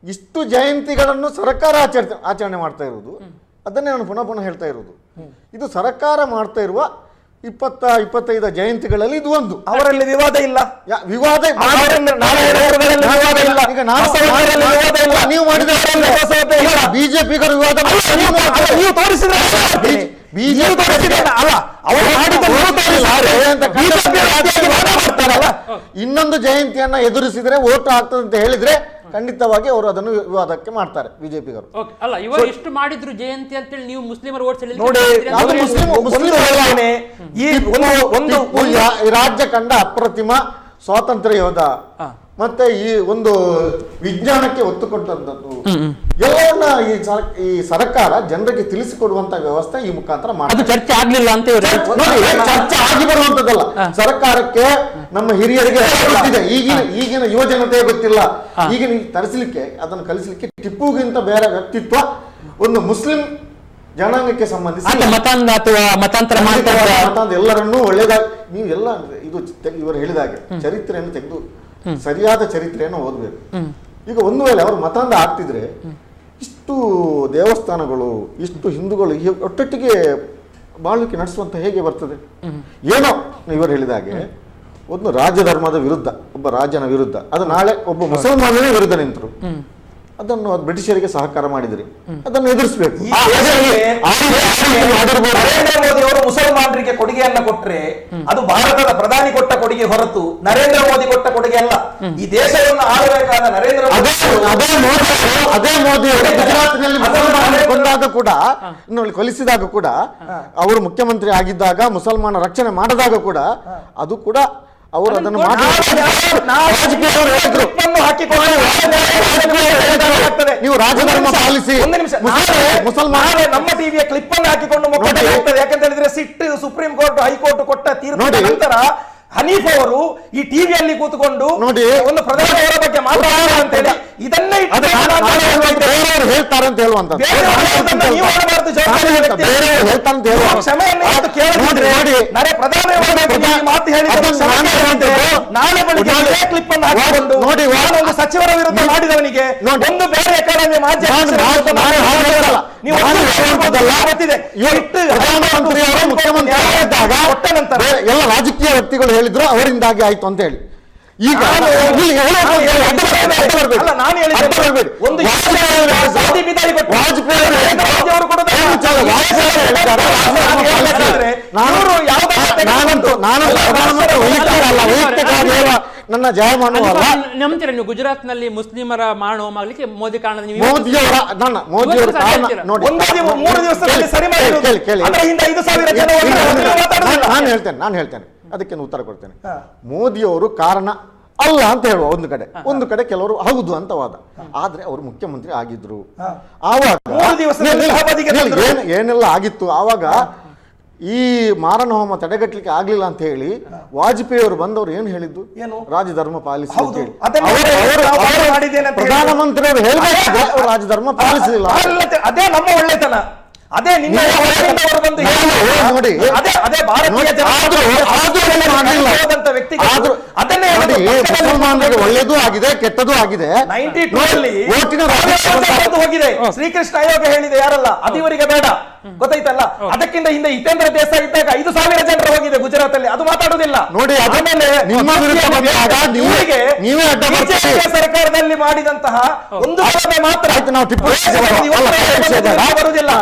ಇಷ್ಟು ಜಯಂತಿಗಳನ್ನು ಸರ್ಕಾರ ಆಚರಣೆ ಮಾಡ್ತಾ ಇರುವುದು, ಅದನ್ನೇ ನಾನು ಪುನಃ ಹೇಳ್ತಾ ಇರುವುದು. ಇದು ಸರ್ಕಾರ ಮಾಡ್ತಾ ಇರುವ 20-25 ಜಯಂತಿಗಳಲ್ಲಿ ಇದು ಒಂದು. ಅವರಲ್ಲಿ ವಿವಾದ ಇಲ್ಲ, ವಿವಾದ ನೀವು ಮಾಡಿದ ಬಿಜೆಪಿಗರು ವಿವಾದ ನೀವು ತೋರಿಸಿದ್ರೆ ಇನ್ನೊಂದು ಜಯಂತಿಯನ್ನ ಎದುರಿಸಿದ್ರೆ ಓಟ್ ಆಗ್ತದೆ ಅಂತ ಹೇಳಿದ್ರೆ ಖಂಡಿತವಾಗಿ ಅವರು ಅದನ್ನು ವಿವಾದಕ್ಕೆ ಮಾಡ್ತಾರೆ ಬಿಜೆಪಿಗರು. ಅಲ್ಲ, ಇವರು ಎಷ್ಟು ಮಾಡಿದ್ರು ಜಯಂತಿ ಅಂತೇಳಿ ನೀವು ಮುಸ್ಲಿಮರ ಓಟ್ ಈ ರಾಜ್ಯ ಕಂಡ ಅಪ್ರತಿಮ ಸ್ವಾತಂತ್ರ್ಯ ಯೋಧ, ಮತ್ತೆ ಈ ಒಂದು ವಿಜ್ಞಾನಕ್ಕೆ ಒತ್ತು ಕೊಟ್ಟಂತದ್ದು ಎಲ್ಲವನ್ನ ಈ ಸರ್ಕಾರ ಜನರಿಗೆ ತಿಳಿಸಿಕೊಡುವಂತ ವ್ಯವಸ್ಥೆ ಈ ಮುಖಾಂತರ ಮಾಡಿ. ಚರ್ಚೆ ಆಗ್ಲಿಲ್ಲ ಅಂತ ಚರ್ಚೆ ಆಗಿ ಬರುವಂತದ್ದಲ್ಲ, ಸರ್ಕಾರಕ್ಕೆ ನಮ್ಮ ಹಿರಿಯರಿಗೆ ಈಗಿನ ಯುವ ಜನತೆಗೆ ಗೊತ್ತಿಲ್ಲ. ಈಗಿನ ತರಿಸಲಿಕ್ಕೆ ಅದನ್ನು ಕಲಿಸಲಿಕ್ಕೆ ಟಿಪ್ಪುಗಿಂತ ಬೇರೆ ವ್ಯಕ್ತಿತ್ವ ಒಂದು ಮುಸ್ಲಿಂ ಜನಾಂಗಕ್ಕೆ ಸಂಬಂಧಿಸಿ ಮತಾಂತರ ಎಲ್ಲರನ್ನೂ ಒಳ್ಳೇದಾಗಿ ನೀವು ಎಲ್ಲ ಇದು ಇವರು ಹೇಳಿದಾಗೆ ಚರಿತ್ರೆಯನ್ನು ತೆಗೆದು ಸರಿಯಾದ ಚರಿತ್ರೆಯನ್ನು ಓದಬೇಕು. ಈಗ ಒಂದು ವೇಳೆ ಅವರು ಮತಾಂಧ ಆಗ್ತಿದ್ರೆ ಇಷ್ಟು ದೇವಸ್ಥಾನಗಳು, ಇಷ್ಟು ಹಿಂದೂಗಳು ಒಟ್ಟೊಟ್ಟಿಗೆ ಬಾಳ್ವಿಕೆ ನಡೆಸುವಂತ ಹೇಗೆ ಬರ್ತದೆ? ಏನೋ ಇವರು ಹೇಳಿದಾಗೆ ಒಂದು ರಾಜಧರ್ಮದ ವಿರುದ್ಧ, ಒಬ್ಬ ರಾಜನ ವಿರುದ್ಧ, ಅದು ನಾಳೆ ಒಬ್ಬ ಮುಸಲ್ಮಾನನೇ ವಿರುದ್ಧ ನಿಂತರು, ಅದನ್ನು ಬ್ರಿಟಿಷರಿಗೆ ಸಹಕಾರ ಮಾಡಿದ್ರಿ, ಅದನ್ನು ಎದುರಿಸಬೇಕು. ನರೇಂದ್ರ ಮೋದಿ ಅವರು ಮುಸಲ್ಮಾನರಿಗೆ ಕೊಡುಗೆಯನ್ನ ಕೊಟ್ರೆ ಅದು ಭಾರತದ ಪ್ರಧಾನಿ ಕೊಟ್ಟ ಕೊಡುಗೆ ಹೊರತು ನರೇಂದ್ರ ಮೋದಿ ಕೊಟ್ಟ ಕೊಡುಗೆ ಅಲ್ಲ. ಈ ದೇಶವನ್ನು ಆಳಬೇಕಾದ ನರೇಂದ್ರ ಅದೇ ಮೋದಿ ಗುಜರಾತ್ನಲ್ಲಿ ಕೊಂದಾಗ ಕೂಡ, ಕೊಲಿಸಿದಾಗ ಕೂಡ, ಅವರು ಮುಖ್ಯಮಂತ್ರಿ ಆಗಿದ್ದಾಗ, ಮುಸಲ್ಮಾನ ರಕ್ಷಣೆ ಮಾಡಿದಾಗ ಕೂಡ ಅದು ಕೂಡ ಅವರು ಅದನ್ನು ನೀವು ರಾಜಧರ್ಮ ಪಾಲಿಸಿ ಮುಸಲ್ಮಾನ ನಮ್ಮ ಟಿವಿಯ ಕ್ಲಿಪ್ ಅನ್ನು ಹಾಕಿಕೊಂಡು ಯಾಕಂತ ಹೇಳಿದ್ರೆ ಸಿಟ್ಟು ಸುಪ್ರೀಂ ಕೋರ್ಟ್ ಹೈಕೋರ್ಟ್ ಕೊಟ್ಟ ತೀರ್ಪಿನ ನಂತರ ಹನೀಫ್ ಅವರು ಈ ಟಿವಿಯಲ್ಲಿ ಕೂತ್ಕೊಂಡು ನೋಡಿ ಒಂದು ಪ್ರಧಾನಿಯವರ ಬಗ್ಗೆ ಮಾತಾಡೋಣ ಅಂತ ಹೇಳಿ ಇದನ್ನೇ ಹೇಳ್ತಾರೆ ಅಂತ ಹೇಳುವಂತ ನೋಡಿ ಒಂದು ಸಚಿವರ ವಿರುದ್ಧ ಮಾಡಿದವನಿಗೆ ಒಂದು ಬೇರೆ ಅಕಾಡೆಮಿ ಮುಖ್ಯಮಂತ್ರಿ ಎಲ್ಲ ರಾಜಕೀಯ ವ್ಯಕ್ತಿಗಳು ಹೇಳಿದ್ರು ಅವರಿಂದಾಗಿ ಆಯ್ತು ಅಂತ ಹೇಳಿ. ಈಗ ನನ್ನ ಜಯಮಾನವಲ್ಲ. ನಂಬ್ತೀರಾ ನೀವು ಗುಜರಾತ್ ನಲ್ಲಿ ಮುಸ್ಲಿಮರ ಮಾರಣ ಹೋಮ ಆಗ್ಲಿಕ್ಕೆ ಮೋದಿ ಕಾರಣ? ಮೋದಿಯವರ ನೋಡಿ 3 ದಿವಸದಲ್ಲಿ ಸರಿ ಕೇಳಿ ನಾನು ಹೇಳ್ತೇನೆ ಅದಕ್ಕೆ ಉತ್ತರ ಕೊಡ್ತೇನೆ. ಮೋದಿಯವರು ಕಾರಣ ಅಲ್ಲ ಅಂತ ಹೇಳುವ ಒಂದು ಕಡೆ ಕೆಲವರು ಹೌದು ಅಂತ ವಾದ. ಆದ್ರೆ ಅವರು ಮುಖ್ಯಮಂತ್ರಿ ಆಗಿದ್ರು ಆವಾಗ ಏನೆಲ್ಲ ಆಗಿತ್ತು. ಆವಾಗ ಈ ಮಾರಣ ಹೋಮ ತಡೆಗಟ್ಟಲಿಕ್ಕೆ ಆಗ್ಲಿಲ್ಲ ಅಂತ ಹೇಳಿ ವಾಜಪೇಯಿ ಅವರು ಬಂದವರು ಏನು ಹೇಳಿದ್ದು, ರಾಜಧರ್ಮ ಪಾಲಿಸಿ ಅಂತ ಹೇಳಿ. ಪ್ರಧಾನಮಂತ್ರಿ ಅವರು ಹೇಳ್ಬೇಕು ರಾಜಧರ್ಮ ಪಾಲಿಸಲಿಲ್ಲ. ಅದೇ ನಮ್ಮ ಒಳ್ಳೆತನ, ಅದೇ ನಿಮ್ಮ ನೋಡಿ ಮುಸಲ್ಮಾನರಿಗೆ ಒಳ್ಳೇದು ಆಗಿದೆ ಕೆಟ್ಟದ್ದು ಆಗಿದೆ. 92 ಹೋಗಿದೆ. ಶ್ರೀಕೃಷ್ಣ ಆಯೋಗ ಹೇಳಿದೆ ಯಾರಲ್ಲ ಅದು ಇವರಿಗೆ ಬೇಡ, ಗೊತ್ತಾಯ್ತಲ್ಲ. ಅದಕ್ಕಿಂತ ಹಿಂದೆ ಹಿತೇಂದ್ರ ದೇಸಾಯಿ ಇದ್ದಾಗ 5,000 ಜನರು ಹೋಗಿದೆ ಗುಜರಾತ್ ಅಲ್ಲಿ, ಅದು ಮಾತಾಡುವುದಿಲ್ಲ ನೋಡಿ. ಸರ್ಕಾರದಲ್ಲಿ ಮಾಡಿದಂತಹ ಒಂದು ಮಾತ್ರ ಬರುವುದಿಲ್ಲ.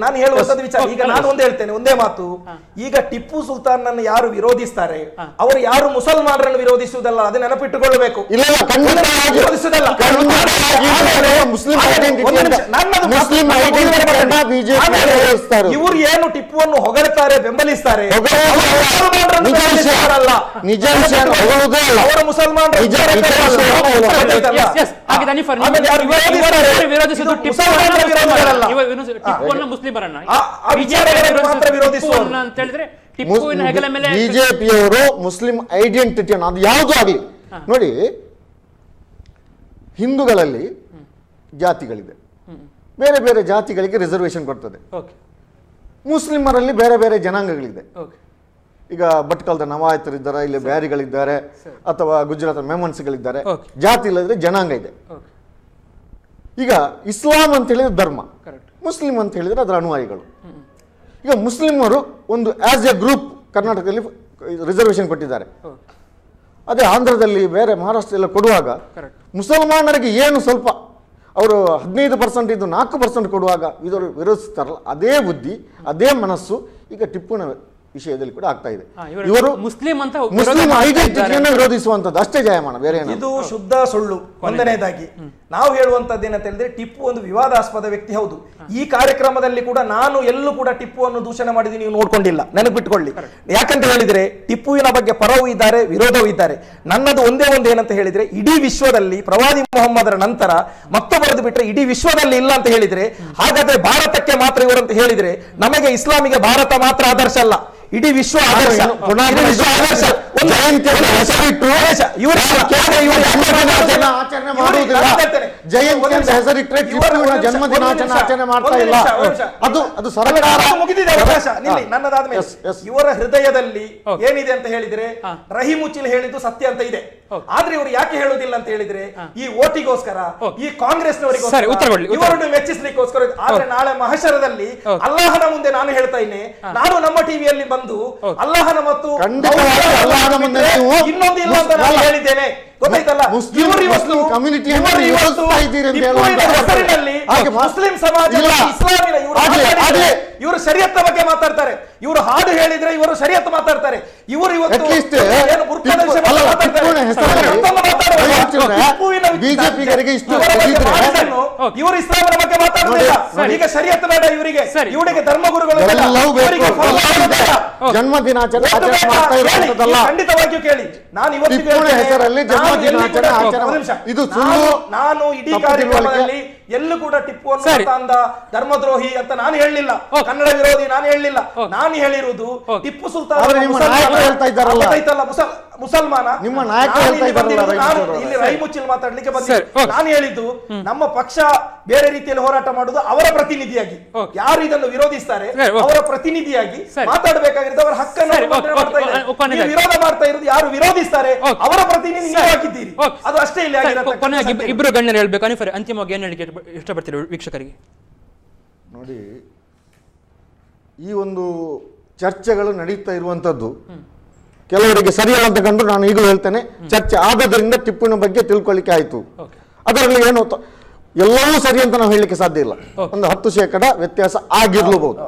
ನಾನು ಹೇಳುವಂತದ್ದು ವಿಚಾರ. ಈಗ ನಾನು ಒಂದೇ ಹೇಳ್ತೇನೆ, ಒಂದೇ ಮಾತು. ಈಗ ಟಿಪ್ಪು ಸುಲ್ತಾನ್ ನನ್ನು ಯಾರು ವಿರೋಧಿಸ್ತಾರೆ ಅವರು ಯಾರು ಮುಸಲ್ಮಾನರನ್ನು ವಿರೋಧಿಸುವುದಲ್ಲ, ಅದು ನೆನಪಿಟ್ಟುಕೊಳ್ಳಬೇಕು. ವಿರೋಧಿಸುವುದಲ್ಲ. ಇವರು ಏನು ಟಿಪ್ಪುವನ್ನು ಹೊಗಳ್ತಾರೆ, ಬೆಂಬಲಿಸ್ತಾರೆ, ಅವರು ಮುಸಲ್ಮಾನರು ಬಿಜೆಪಿಯವರು ಮುಸ್ಲಿಂ ಐಡೆಂಟಿಟಿಯನ್ನು ಅದು ಯಾವುದು ಆಗಲಿ ನೋಡಿ. ಹಿಂದೂಗಳಲ್ಲಿ ಜಾತಿಗಳಿದೆ, ಬೇರೆ ಬೇರೆ ಜಾತಿಗಳಿಗೆ ರಿಸರ್ವೇಶನ್ ಕೊಡ್ತದೆ. ಮುಸ್ಲಿಮರಲ್ಲಿ ಬೇರೆ ಬೇರೆ ಜನಾಂಗಗಳಿದೆ. ಈಗ ಭಟ್ಕಳದ ನವಾಯತರಿದ್ದಾರೆ, ಇಲ್ಲಿ ಬ್ಯಾರಿಗಳಿದ್ದಾರೆ, ಅಥವಾ ಗುಜರಾತ್ ಮೆಮನ್ಸ್ಗಳಿದ್ದಾರೆ. ಜಾತಿ ಇಲ್ಲದ್ರೆ ಜನಾಂಗ ಇದೆ. ಈಗ ಇಸ್ಲಾಂ ಅಂತ ಹೇಳಿದ್ರೆ ಧರ್ಮ, ಮುಸ್ಲಿಂ ಅಂತ ಹೇಳಿದ್ರೆ ಅದರ ಅನುಯಾಯಿಗಳು. ಈಗ ಮುಸ್ಲಿಮರು ಒಂದು ಆಸ್ ಎ ಗ್ರೂಪ್ ಕರ್ನಾಟಕದಲ್ಲಿ ರಿಸರ್ವೇಶನ್ ಕೊಟ್ಟಿದ್ದಾರೆ. ಅದೇ ಆಂಧ್ರದಲ್ಲಿ ಬೇರೆ ಮಹಾರಾಷ್ಟ್ರದಲ್ಲಿ ಕೊಡುವಾಗ ಮುಸಲ್ಮಾನರಿಗೆ ಏನು ಸ್ವಲ್ಪ ಅವರು 15% ಇದ್ದು 4% ಕೊಡುವಾಗ ಇವರು ವಿರೋಧಿಸ್ತಾರಲ್ಲ, ಅದೇ ಬುದ್ಧಿ ಅದೇ ಮನಸ್ಸು ಈಗ ಟಿಪ್ಪುನ ವಿಷಯದಲ್ಲಿ ಕೂಡ ಆಗ್ತಾ ಇದೆ. ಇವರು ಮುಸ್ಲಿಂ ಐಡೆಂಟಿಟಿಯನ್ನು ವಿರೋಧಿಸುವಂತದ್ದು ಅಷ್ಟೇ ಜಯಮಾನ, ಬೇರೆ ಇದು ಶುದ್ಧ ಸುಳ್ಳು. ಒಂದನೇದಾಗಿ ನಾವು ಹೇಳುವಂತದ್ದು ಏನಂತ ಹೇಳಿದ್ರೆ ಟಿಪ್ಪು ಒಂದು ವಿವಾದಾಸ್ಪದ ವ್ಯಕ್ತಿ ಹೌದು. ಈ ಕಾರ್ಯಕ್ರಮದಲ್ಲಿ ಕೂಡ ನಾನು ಎಲ್ಲೂ ಕೂಡ ಟಿಪ್ಪುವನ್ನು ದೂಷಣೆ ಮಾಡಿದ್ದು ನೀವು ನೋಡ್ಕೊಂಡಿಲ್ಲ, ನೆನಪಿಟ್ಕೊಳ್ಳಿ. ಯಾಕಂತ ಹೇಳಿದ್ರೆ ಟಿಪ್ಪುವಿನ ಬಗ್ಗೆ ಪರವೂ ಇದ್ದಾರೆ, ವಿರೋಧವೂ ಇದ್ದಾರೆ. ನನ್ನದು ಒಂದೇ ಒಂದು ಏನಂತ ಹೇಳಿದ್ರೆ, ಇಡೀ ವಿಶ್ವದಲ್ಲಿ ಪ್ರವಾದಿ ಮೊಹಮ್ಮದರ ನಂತರ ಮತ್ತೊಬ್ಬರದು ಬಿಟ್ಟರೆ ಇಡೀ ವಿಶ್ವದಲ್ಲಿ ಇಲ್ಲ ಅಂತ ಹೇಳಿದ್ರೆ, ಹಾಗಾದ್ರೆ ಭಾರತಕ್ಕೆ ಮಾತ್ರ ಇವರಂತ ಹೇಳಿದ್ರೆ ನಮಗೆ ಇಸ್ಲಾಮಿಗೆ ಭಾರತ ಮಾತ್ರ ಆದರ್ಶ ಅಲ್ಲ, ಇಡೀ ವಿಶ್ವ ಆದರ್ಶ. ಜಯಂತಿ ಹೆಸರಿಟ್ಟರೆ ಜನ್ಮದಿನಾಚರಣೆ ಆಚರಣೆ ಮಾಡ್ತಾ ಇಲ್ಲ. ಅದು ಸರ್ಕಾರ ಮುಗಿದಿದೆ ಅವಕಾಶ. ನನ್ನದಾದ್ಮೇಲೆ ಇವರ ಹೃದಯದಲ್ಲಿ ಏನಿದೆ ಅಂತ ಹೇಳಿದ್ರೆ, ರಹಿಮುಚಿಲ್ ಹೇಳಿದ್ದು ಸತ್ಯ ಅಂತ ಇದೆ. ಆದ್ರೆ ಇವರು ಯಾಕೆ ಹೇಳುವುದಿಲ್ಲ ಅಂತ ಹೇಳಿದ್ರೆ, ಈ ಓಟಿಗೋಸ್ಕರ, ಈ ಕಾಂಗ್ರೆಸ್ನವರಿಗೋಸ್ಕರ, ಇವರನ್ನು ಮೆಚ್ಚಿಸ್ಲಿಕ್ಕೋಸ್ಕರ. ಆದ್ರೆ ನಾಳೆ ಮಹಶರದಲ್ಲಿ ಅಲ್ಲಾಹನ ಮುಂದೆ ನಾನು ಹೇಳ್ತಾ ಇದ್ದೇನೆ, ನಾನು ನಮ್ಮ ಟಿವಿಯಲ್ಲಿ ಬಂದು ಅಲ್ಲಾಹನ ಮತ್ತು ಇನ್ನೊಂದು ಇಲ್ಲ ಅಂತ ನಾನು ಹೇಳಿದ್ದೇನೆ, ಗೊತ್ತಾಯ್ತಲ್ಲ. ಮುಸ್ಲಿಂ ಸಮಾಜ ಇಸ್ಲಾಮಿನ ಇವರು ಶರಿಯತ್ ಬಗ್ಗೆ ಮಾತಾಡ್ತಾರೆ, ಇವರು ಹಾಡು ಹೇಳಿದ್ರೆ ಇವರು ಶರಿಯತ್ ಮಾತಾಡ್ತಾರೆ, ಇವರು ಇವತ್ತು ಇವರು ಇಸ್ಲಾಮಿನ ಬಗ್ಗೆ ಮಾತಾಡುವುದಿಲ್ಲ. ಈಗ ಶರಿಯತ್ ಬೇಡ ಇವರಿಗೆ, ಇವರಿಗೆ ಧರ್ಮಗುರುಗಳು ಜನ್ಮದಿನಾಚರಣೆ ಓಟು ಆಚರಣೆ ಬೇಡ, ಮಾಡ್ತಾ ಹೇಳಿ, ಇರುವಂತದ್ದಲ್ಲ. ನೀವು ಖಂಡಿತವಾಗಿಯೂ ಕೇಳಿ. ನಾನು ಇವತ್ತಿಗೂ ಟಿಪ್ಪುವಿನ ಹೇಳ್ತೇನೆ, ಹೆಸರಲ್ಲಿ ನಾನು ಜನ್ಮದಿನಾಚರಣೆ ಎಲ್ಲಿ ಕೂಡ- ಆಚರಣೆ ಒಂದು ನಿಮಿಷ. ಇದು ಸುಳ್ಳು, ನಾನು ಇಡೀ ತಪ್ಪು ಕಾರ್ಯಕ್ರಮದಲ್ಲಿ ಎಲ್ಲೂ ಕೂಡ ಟಿಪ್ಪುವನ್ನು ಸರಿ. ಅಂದ ಧರ್ಮದ್ರೋಹಿ ಅಂತ ನಾನು ಹೇಳಲಿಲ್ಲ, ಕನ್ನಡ ವಿರೋಧಿ ನಾನು ಹೇಳಲಿಲ್ಲ. ನಾನು ಹೇಳಿರುವುದು ಟಿಪ್ಪು ಸುಲ್ತಾನ್ ಆದ್ರೆ ನಿಮ್ಮ ನಾಯಕರು ಹೇಳ್ತಾ ಇದ್ದಾರಲ್ಲ. ಮುಸಲ್ಮಾನ. ನಿಮ್ಮ ನಾಯಕರು ನಾನು ಹೇಳ್ತಾ ಇಲ್ಲಿ ಇದ್ದಾರಲ್ಲ, ಬಂದಿದ್ದು, ನಾನು ರೈ ಇಲ್ಲಿ ರೈ ಮುಚ್ಚಿಲ್ ಮಾತಾಡ್ಲಿಕ್ಕೆ ಸರಿ, ಬಂದಿದ್ದು. ಓಕೆ. ನಾನು ಹೇಳಿದ್ದು ನಮ್ಮ ಪಕ್ಷ ಬೇರೆ ರೀತಿಯಲ್ಲಿ ಹೋರಾಟ ಮಾಡುದು ಅವರ ಪ್ರತಿನಿಧಿಯಾಗಿ, ಓಕೆ. ಯಾರು ಇದನ್ನು ವಿರೋಧಿಸ್ತಾರೆ ಸರಿ, ಓಕೆ. ಅವರ ಪ್ರತಿನಿಧಿಯಾಗಿ ಸರಿ. ಮಾತಾಡಬೇಕಾಗಿರೋದು ಅವರ ಹಕ್ಕನ್ನು ಸರಿ, ಅವರು ಓಕೆ, ಮಾಡ್ತಾ ಇದ್ದಾರೆ. ಓಕೆ, ಕೊನೆಯದಾಗಿ. ನೀವು ವಿರೋಧ ಮಾಡ್ತಾ ಇರೋದು ಯಾರು ವಿರೋಧಿಸ್ತಾರೆ ಓಕೆ. ಅವರ ಪ್ರತಿನಿಧಿ ನೀವು ಆಗಿದ್ದೀರಿ. ಓಕೆ. ಅದು ಅಷ್ಟೇ ಇಲ್ಲಿ ಆಗಿರತಕ್ಕಂಥ ಕೊನೆಯಾಗಿ ಸತ್ಯ. ಇಬ್ಬರು ಗಣ್ಯರು ಹೇಳ್ಬೇಕು. ಅನಿಫರ್, ಅಂತಿಮವಾಗಿ ಏನು ಹೇಳಿಕೆ ಇಷ್ಟಪಡ್ತೀರಿ ವೀಕ್ಷಕರಿಗೆ? ನೋಡಿ, ಈ ಒಂದು ಚರ್ಚೆಗಳು ನಡೀತಾ ಇರುವಂತದ್ದು ಕೆಲವರಿಗೆ ಸರಿಯಲ್ಲ ಅಂತ ಕಂಡು ನಾನು ಈಗಲೂ ಹೇಳ್ತೇನೆ, ಚರ್ಚೆ ಆಗೋದ್ರಿಂದ ಟಿಪ್ಪುವಿನ ಬಗ್ಗೆ ತಿಳ್ಕೊಳ್ಳಿಕ್ಕೆ ಆಯ್ತು. ಓಕೆ. ಅದರಲ್ಲಿ ಏನು ಎಲ್ಲವೂ ಸರಿ ಅಂತ ನಾವು ಹೇಳಲಿಕ್ಕೆ ಸಾಧ್ಯ ಇಲ್ಲ. ಒಂದು 10% ವ್ಯತ್ಯಾಸ ಆಗಿರ್ಲೂಬಹುದು.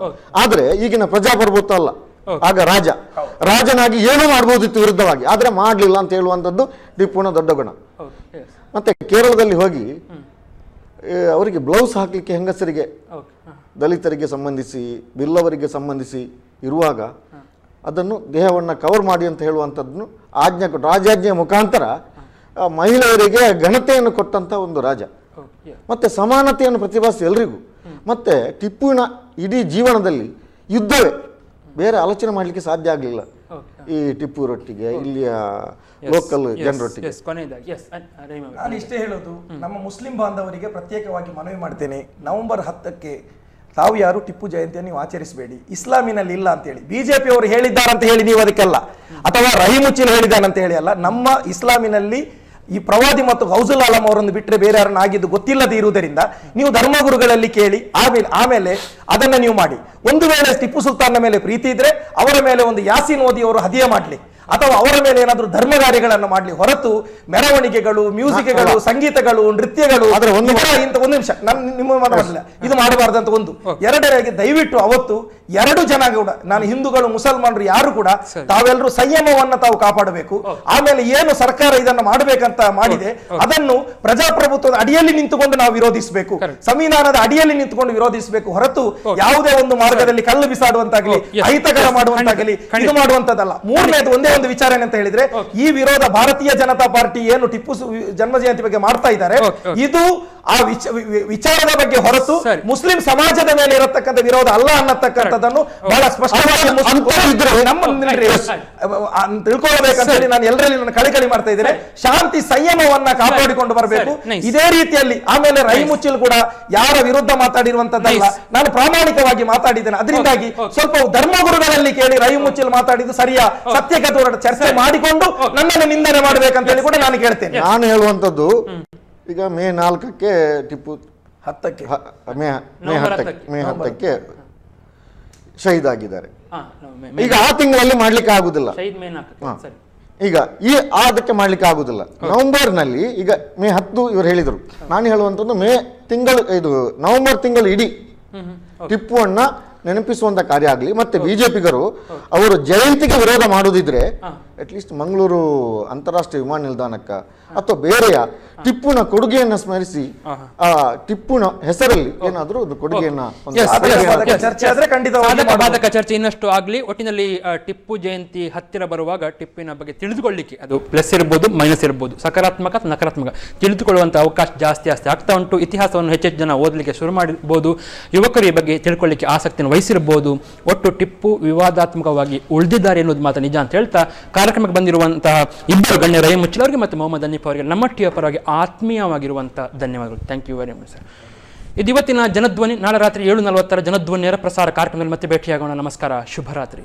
ಆದ್ರೆ ಈಗಿನ ಪ್ರಜಾಪ್ರಭುತ್ವ ಅಲ್ಲ, ಆಗ ರಾಜನಾಗಿ ಏನೂ ಮಾಡಬಹುದಿತ್ತು ವಿರುದ್ಧವಾಗಿ, ಆದ್ರೆ ಮಾಡ್ಲಿಲ್ಲ ಅಂತ ಹೇಳುವಂಥದ್ದು ಟಿಪ್ಪುವಿನ ದೊಡ್ಡ ಗುಣ. ಮತ್ತೆ ಕೇರಳದಲ್ಲಿ ಹೋಗಿ ಅವರಿಗೆ ಬ್ಲೌಸ್ ಹಾಕ್ಲಿಕ್ಕೆ ಹೆಂಗಸರಿಗೆ, ದಲಿತರಿಗೆ ಸಂಬಂಧಿಸಿ, ಬಿಲ್ಲವರಿಗೆ ಸಂಬಂಧಿಸಿ ಇರುವಾಗ ಅದನ್ನು ದೇಹವನ್ನು ಕವರ್ ಮಾಡಿ ಅಂತ ಹೇಳುವಂಥದ್ದನ್ನು ಆಜ್ಞೆ ಕೊಟ್ಟು, ರಾಜಾಜ್ಞೆಯ ಮುಖಾಂತರ ಮಹಿಳೆಯರಿಗೆ ಘನತೆಯನ್ನು ಕೊಟ್ಟಂತ ಒಂದು ರಾಜ. ಮತ್ತೆ ಸಮಾನತೆಯನ್ನು ಪ್ರತಿಪಾದಿಸಿ ಎಲ್ರಿಗೂ. ಮತ್ತೆ ಟಿಪ್ಪುವಿನ ಇಡೀ ಜೀವನದಲ್ಲಿ ಯುದ್ಧವೇ, ಬೇರೆ ಆಲೋಚನೆ ಮಾಡಲಿಕ್ಕೆ ಸಾಧ್ಯ ಆಗಲಿಲ್ಲ ಈ ಟಿಪ್ಪುರೊಟ್ಟಿಗೆ, ಇಲ್ಲಿಯ ಲೋಕಲ್ ಜನರೊಟ್ಟಿಗೆ. ನಾನು ಇಷ್ಟೇ ಹೇಳೋದು, ನಮ್ಮ ಮುಸ್ಲಿಂ ಬಾಂಧವರಿಗೆ ಪ್ರತ್ಯೇಕವಾಗಿ ಮನವಿ ಮಾಡ್ತೇನೆ, ನವೆಂಬರ್ 10ಕ್ಕೆ ತಾವು ಯಾರು ಟಿಪ್ಪು ಜಯಂತಿಯನ್ನು ನೀವು ಆಚರಿಸಬೇಡಿ, ಇಸ್ಲಾಮಿನಲ್ಲಿ ಇಲ್ಲ ಅಂತ ಹೇಳಿ. ಬಿಜೆಪಿ ಅವರು ಹೇಳಿದ್ದಾರಂತ ಹೇಳಿ ನೀವು ಅದಕ್ಕೆಲ್ಲ, ಅಥವಾ ರಹೀಮುಚ್ಚಿಲ್ ಹೇಳಿದ್ದಾನಂತ ಹೇಳಿ ಅಲ್ಲ. ನಮ್ಮ ಇಸ್ಲಾಮಿನಲ್ಲಿ ಈ ಪ್ರವಾದಿ ಮತ್ತು ಗೌಸುಲ್ ಆಲಂ ಅವರನ್ನು ಬಿಟ್ಟರೆ ಬೇರೆ ಯಾರನ್ನ ಆಗಿದ್ದು ಗೊತ್ತಿಲ್ಲದೆ ಇರುವುದರಿಂದ ನೀವು ಧರ್ಮಗುರುಗಳಲ್ಲಿ ಕೇಳಿ ಆಮೇಲೆ ಅದನ್ನ ನೀವು ಮಾಡಿ. ಒಂದು ವೇಳೆ ಟಿಪ್ಪು ಸುಲ್ತಾನ್ನ ಮೇಲೆ ಪ್ರೀತಿ ಇದ್ರೆ ಅವರ ಮೇಲೆ ಒಂದು ಯಾಸೀನ್ ಓದಿ ಅವರು ಹದಿಯ ಮಾಡಲಿ, ಅಥವಾ ಅವರ ಮೇಲೆ ಏನಾದರೂ ಧರ್ಮ ಕಾರ್ಯಗಳನ್ನು ಮಾಡಲಿ, ಹೊರತು ಮೆರವಣಿಗೆಗಳು, ಮ್ಯೂಸಿಕ್ಗಳು, ಸಂಗೀತಗಳು, ನೃತ್ಯಗಳು, ಒಂದು ನಿಮಿಷ ನಿಮ್ಮ ಮನವಲ್ಲ, ಇದು ಮಾಡಬಾರ್ದು ಅಂತ ಒಂದು. ಎರಡನೇದಾಗಿ ದಯವಿಟ್ಟು ಅವತ್ತು ಎರಡು ಜನ ಕೂಡ, ನಾನು ಹಿಂದೂಗಳು ಮುಸಲ್ಮಾನರು ಯಾರು ಕೂಡ ತಾವೆಲ್ಲರೂ ಸಂಯಮವನ್ನ ತಾವು ಕಾಪಾಡಬೇಕು. ಆಮೇಲೆ ಏನು ಸರ್ಕಾರ ಇದನ್ನು ಮಾಡಬೇಕಂತ ಮಾಡಿದೆ ಅದನ್ನು ಪ್ರಜಾಪ್ರಭುತ್ವದ ಅಡಿಯಲ್ಲಿ ನಿಂತುಕೊಂಡು ನಾವು ವಿರೋಧಿಸಬೇಕು, ಸಂವಿಧಾನದ ಅಡಿಯಲ್ಲಿ ನಿಂತುಕೊಂಡು ವಿರೋಧಿಸಬೇಕು, ಹೊರತು ಯಾವುದೇ ಒಂದು ಮಾರ್ಗದಲ್ಲಿ ಕಲ್ಲು ಬಿಸಾಡುವಂತಾಗಲಿ, ಅಹಿತಕರ ಮಾಡುವಂತಾಗಲಿ ಇದು ಮಾಡುವಂತದ್ದಲ್ಲ. ಮೂರನೇದು ಒಂದೇ ಒಂದು ವಿಚಾರ ಏನಂತ ಹೇಳಿದ್ರೆ, ಈ ವಿರೋಧ ಭಾರತೀಯ ಜನತಾ ಪಾರ್ಟಿ ಏನು ಟಿಪ್ಪು ಜನ್ಮ ಜಯಂತಿ ಬಗ್ಗೆ ಮಾಡ್ತಾ ಇದ್ದಾರೆ, ಇದು ಆ ವಿಚಾರದ ಬಗ್ಗೆ ಹೊರತು ಮುಸ್ಲಿಂ ಸಮಾಜದ ಮೇಲೆ ಇರತಕ್ಕಂಥ ವಿರೋಧ ಅಲ್ಲ ಅನ್ನತಕ್ಕಂಥದ್ದನ್ನು ಬಹಳ ಸ್ಪಷ್ಟವಾಗಿ ತಿಳ್ಕೊಳ್ಬೇಕಂತ ಹೇಳಿ ನಾನು ಎಲ್ಲರಲ್ಲಿ ನಾನು ಕಳಿಕಳಿ ಮಾಡ್ತಾ ಇದ್ದೇನೆ. ಶಾಂತಿ ಸಂಯಮವನ್ನ ಕಾಪಾಡಿಕೊಂಡು ಬರಬೇಕು ಇದೇ ರೀತಿಯಲ್ಲಿ. ಆಮೇಲೆ ರಹೀಮುಚ್ಚಿಲ್ ಕೂಡ ಯಾರ ವಿರುದ್ಧ ಮಾತಾಡಿರುವಂತದ್ದಲ್ಲ, ನಾನು ಪ್ರಾಮಾಣಿಕವಾಗಿ ಮಾತಾಡಿದ್ದೇನೆ. ಅದರಿಂದಾಗಿ ಸ್ವಲ್ಪ ಧರ್ಮಗುರುಗಳಲ್ಲಿ ಕೇಳಿ ರಹೀಮುಚ್ಚಿಲ್ ಮಾತಾಡಿದ್ದು ಸರಿಯಾ, ಸತ್ಯಕ್ಕೆ ದೂರ ಚರ್ಚೆ ಮಾಡಿಕೊಂಡು ನನ್ನನ್ನು ನಿಂದನೆ ಮಾಡಬೇಕಂತ ಹೇಳಿ ಕೂಡ ನಾನು ಕೇಳ್ತೇನೆ. ನಾನು ಹೇಳುವಂತದ್ದು, ಈಗ ಮೇ 4ಕ್ಕೆ ಟಿಪ್ಪು 10ಕ್ಕೆ ಮೇ 10ಕ್ಕೆ ಶಹೀದ್ ಆಗಿದ್ದಾರೆ. ಈಗ ಆ ತಿಂಗಳಲ್ಲಿ ಮಾಡ್ಲಿಕ್ಕೆ ಆಗುದಿಲ್ಲ, ಈಗ ಅದಕ್ಕೆ ಮಾಡ್ಲಿಕ್ಕೆ ಆಗುದಿಲ್ಲ. ನವೆಂಬರ್ನಲ್ಲಿ ಈಗ ಮೇ 10 ಇವರು ಹೇಳಿದರು. ನಾನು ಹೇಳುವಂಥದ್ದು ಮೇ ತಿಂಗಳು, ಇದು ನವೆಂಬರ್ ತಿಂಗಳು ಇಡೀ ಟಿಪ್ಪುವನ್ನ ನೆನಪಿಸುವಂತ ಕಾರ್ಯ ಆಗಲಿ. ಮತ್ತೆ ಬಿಜೆಪಿಗರು ಅವರು ಜಯಂತಿಗೆ ವಿರೋಧ ಮಾಡುದಿದ್ರೆ ಅಟ್ಲೀಸ್ಟ್ ಮಂಗಳೂರು ಅಂತಾರಾಷ್ಟ್ರೀಯ ವಿಮಾನ ನಿಲ್ದಾಣಕ್ಕ ಅಥವಾ ಬೇರೆಯ ಟಿಪ್ಪುನ ಕೊಡುಗೆಯನ್ನ ಸ್ಮರಿಸಿ ಆ ಟಿಪ್ಪುನ ಹೆಸರಲ್ಲಿ ಏನಾದರೂ ಒಂದು ಕೊಡುಗೆಯನ್ನ ಚರ್ಚೆ ಇನ್ನಷ್ಟು ಆಗ್ಲಿ. ಒಟ್ಟಿನಲ್ಲಿ ಟಿಪ್ಪು ಜಯಂತಿ ಹತ್ತಿರ ಬರುವಾಗ ಟಿಪ್ಪಿನ ಬಗ್ಗೆ ತಿಳಿದುಕೊಳ್ಳಿಕ್ಕೆ, ಅದು ಪ್ಲಸ್ ಇರ್ಬೋದು, ಮೈನಸ್ ಇರ್ಬೋದು, ಸಕಾರಾತ್ಮಕ ನಕಾರಾತ್ಮಕ ತಿಳಿದುಕೊಳ್ಳುವಂತ ಅವಕಾಶ ಜಾಸ್ತಿ ಆಗ್ತಾ ಉಂಟು. ಇತಿಹಾಸವನ್ನು ಹೆಚ್ಚೆಚ್ಚು ಜನ ಓದಲಿಕ್ಕೆ ಶುರು ಮಾಡಿರ್ಬೋದು, ಯುವಕರು ಈ ಬಗ್ಗೆ ತಿಳ್ಕೊಳ್ಳಿಕ್ಕೆ ಆಸಕ್ತಿಯನ್ನು ವಹಿಸಿರ್ಬೋದು. ಒಟ್ಟು ಟಿಪ್ಪು ವಿವಾದಾತ್ಮಕವಾಗಿ ಉಳಿದಿದ್ದಾರೆ ಎನ್ನುವುದು ಮಾತ್ರ ನಿಜ ಅಂತ ಹೇಳ್ತಾ, ಕಾರ್ಯಕ್ರಮಕ್ಕೆ ಬಂದಿರುವಂತಹ ಇಬ್ಬರು ಗಣ್ಯ ರಹೀಮುಚ್ಚಿಲ್ ಅವರಿಗೆ ಮತ್ತು ಮೊಹಮ್ಮದ್ ಹನೀಫ್ ಅವರಿಗೆ ನಮ್ಮ ಟಿವಿಯ ಪರವಾಗಿ ಆತ್ಮೀಯವಾಗಿರುವಂತಹ ಧನ್ಯವಾದಗಳು. Thank you very much sir. ಇದು ಇವತ್ತಿನ ಜನಧ್ವನಿ. ನಾಳೆ ರಾತ್ರಿ 7:40 ಜನಧ್ವನಿಯರ ಪ್ರಸಾರ ಕಾರ್ಯಕ್ರಮದಲ್ಲಿ ಮತ್ತೆ ಭೇಟಿಯಾಗೋಣ. ನಮಸ್ಕಾರ, ಶುಭರಾತ್ರಿ.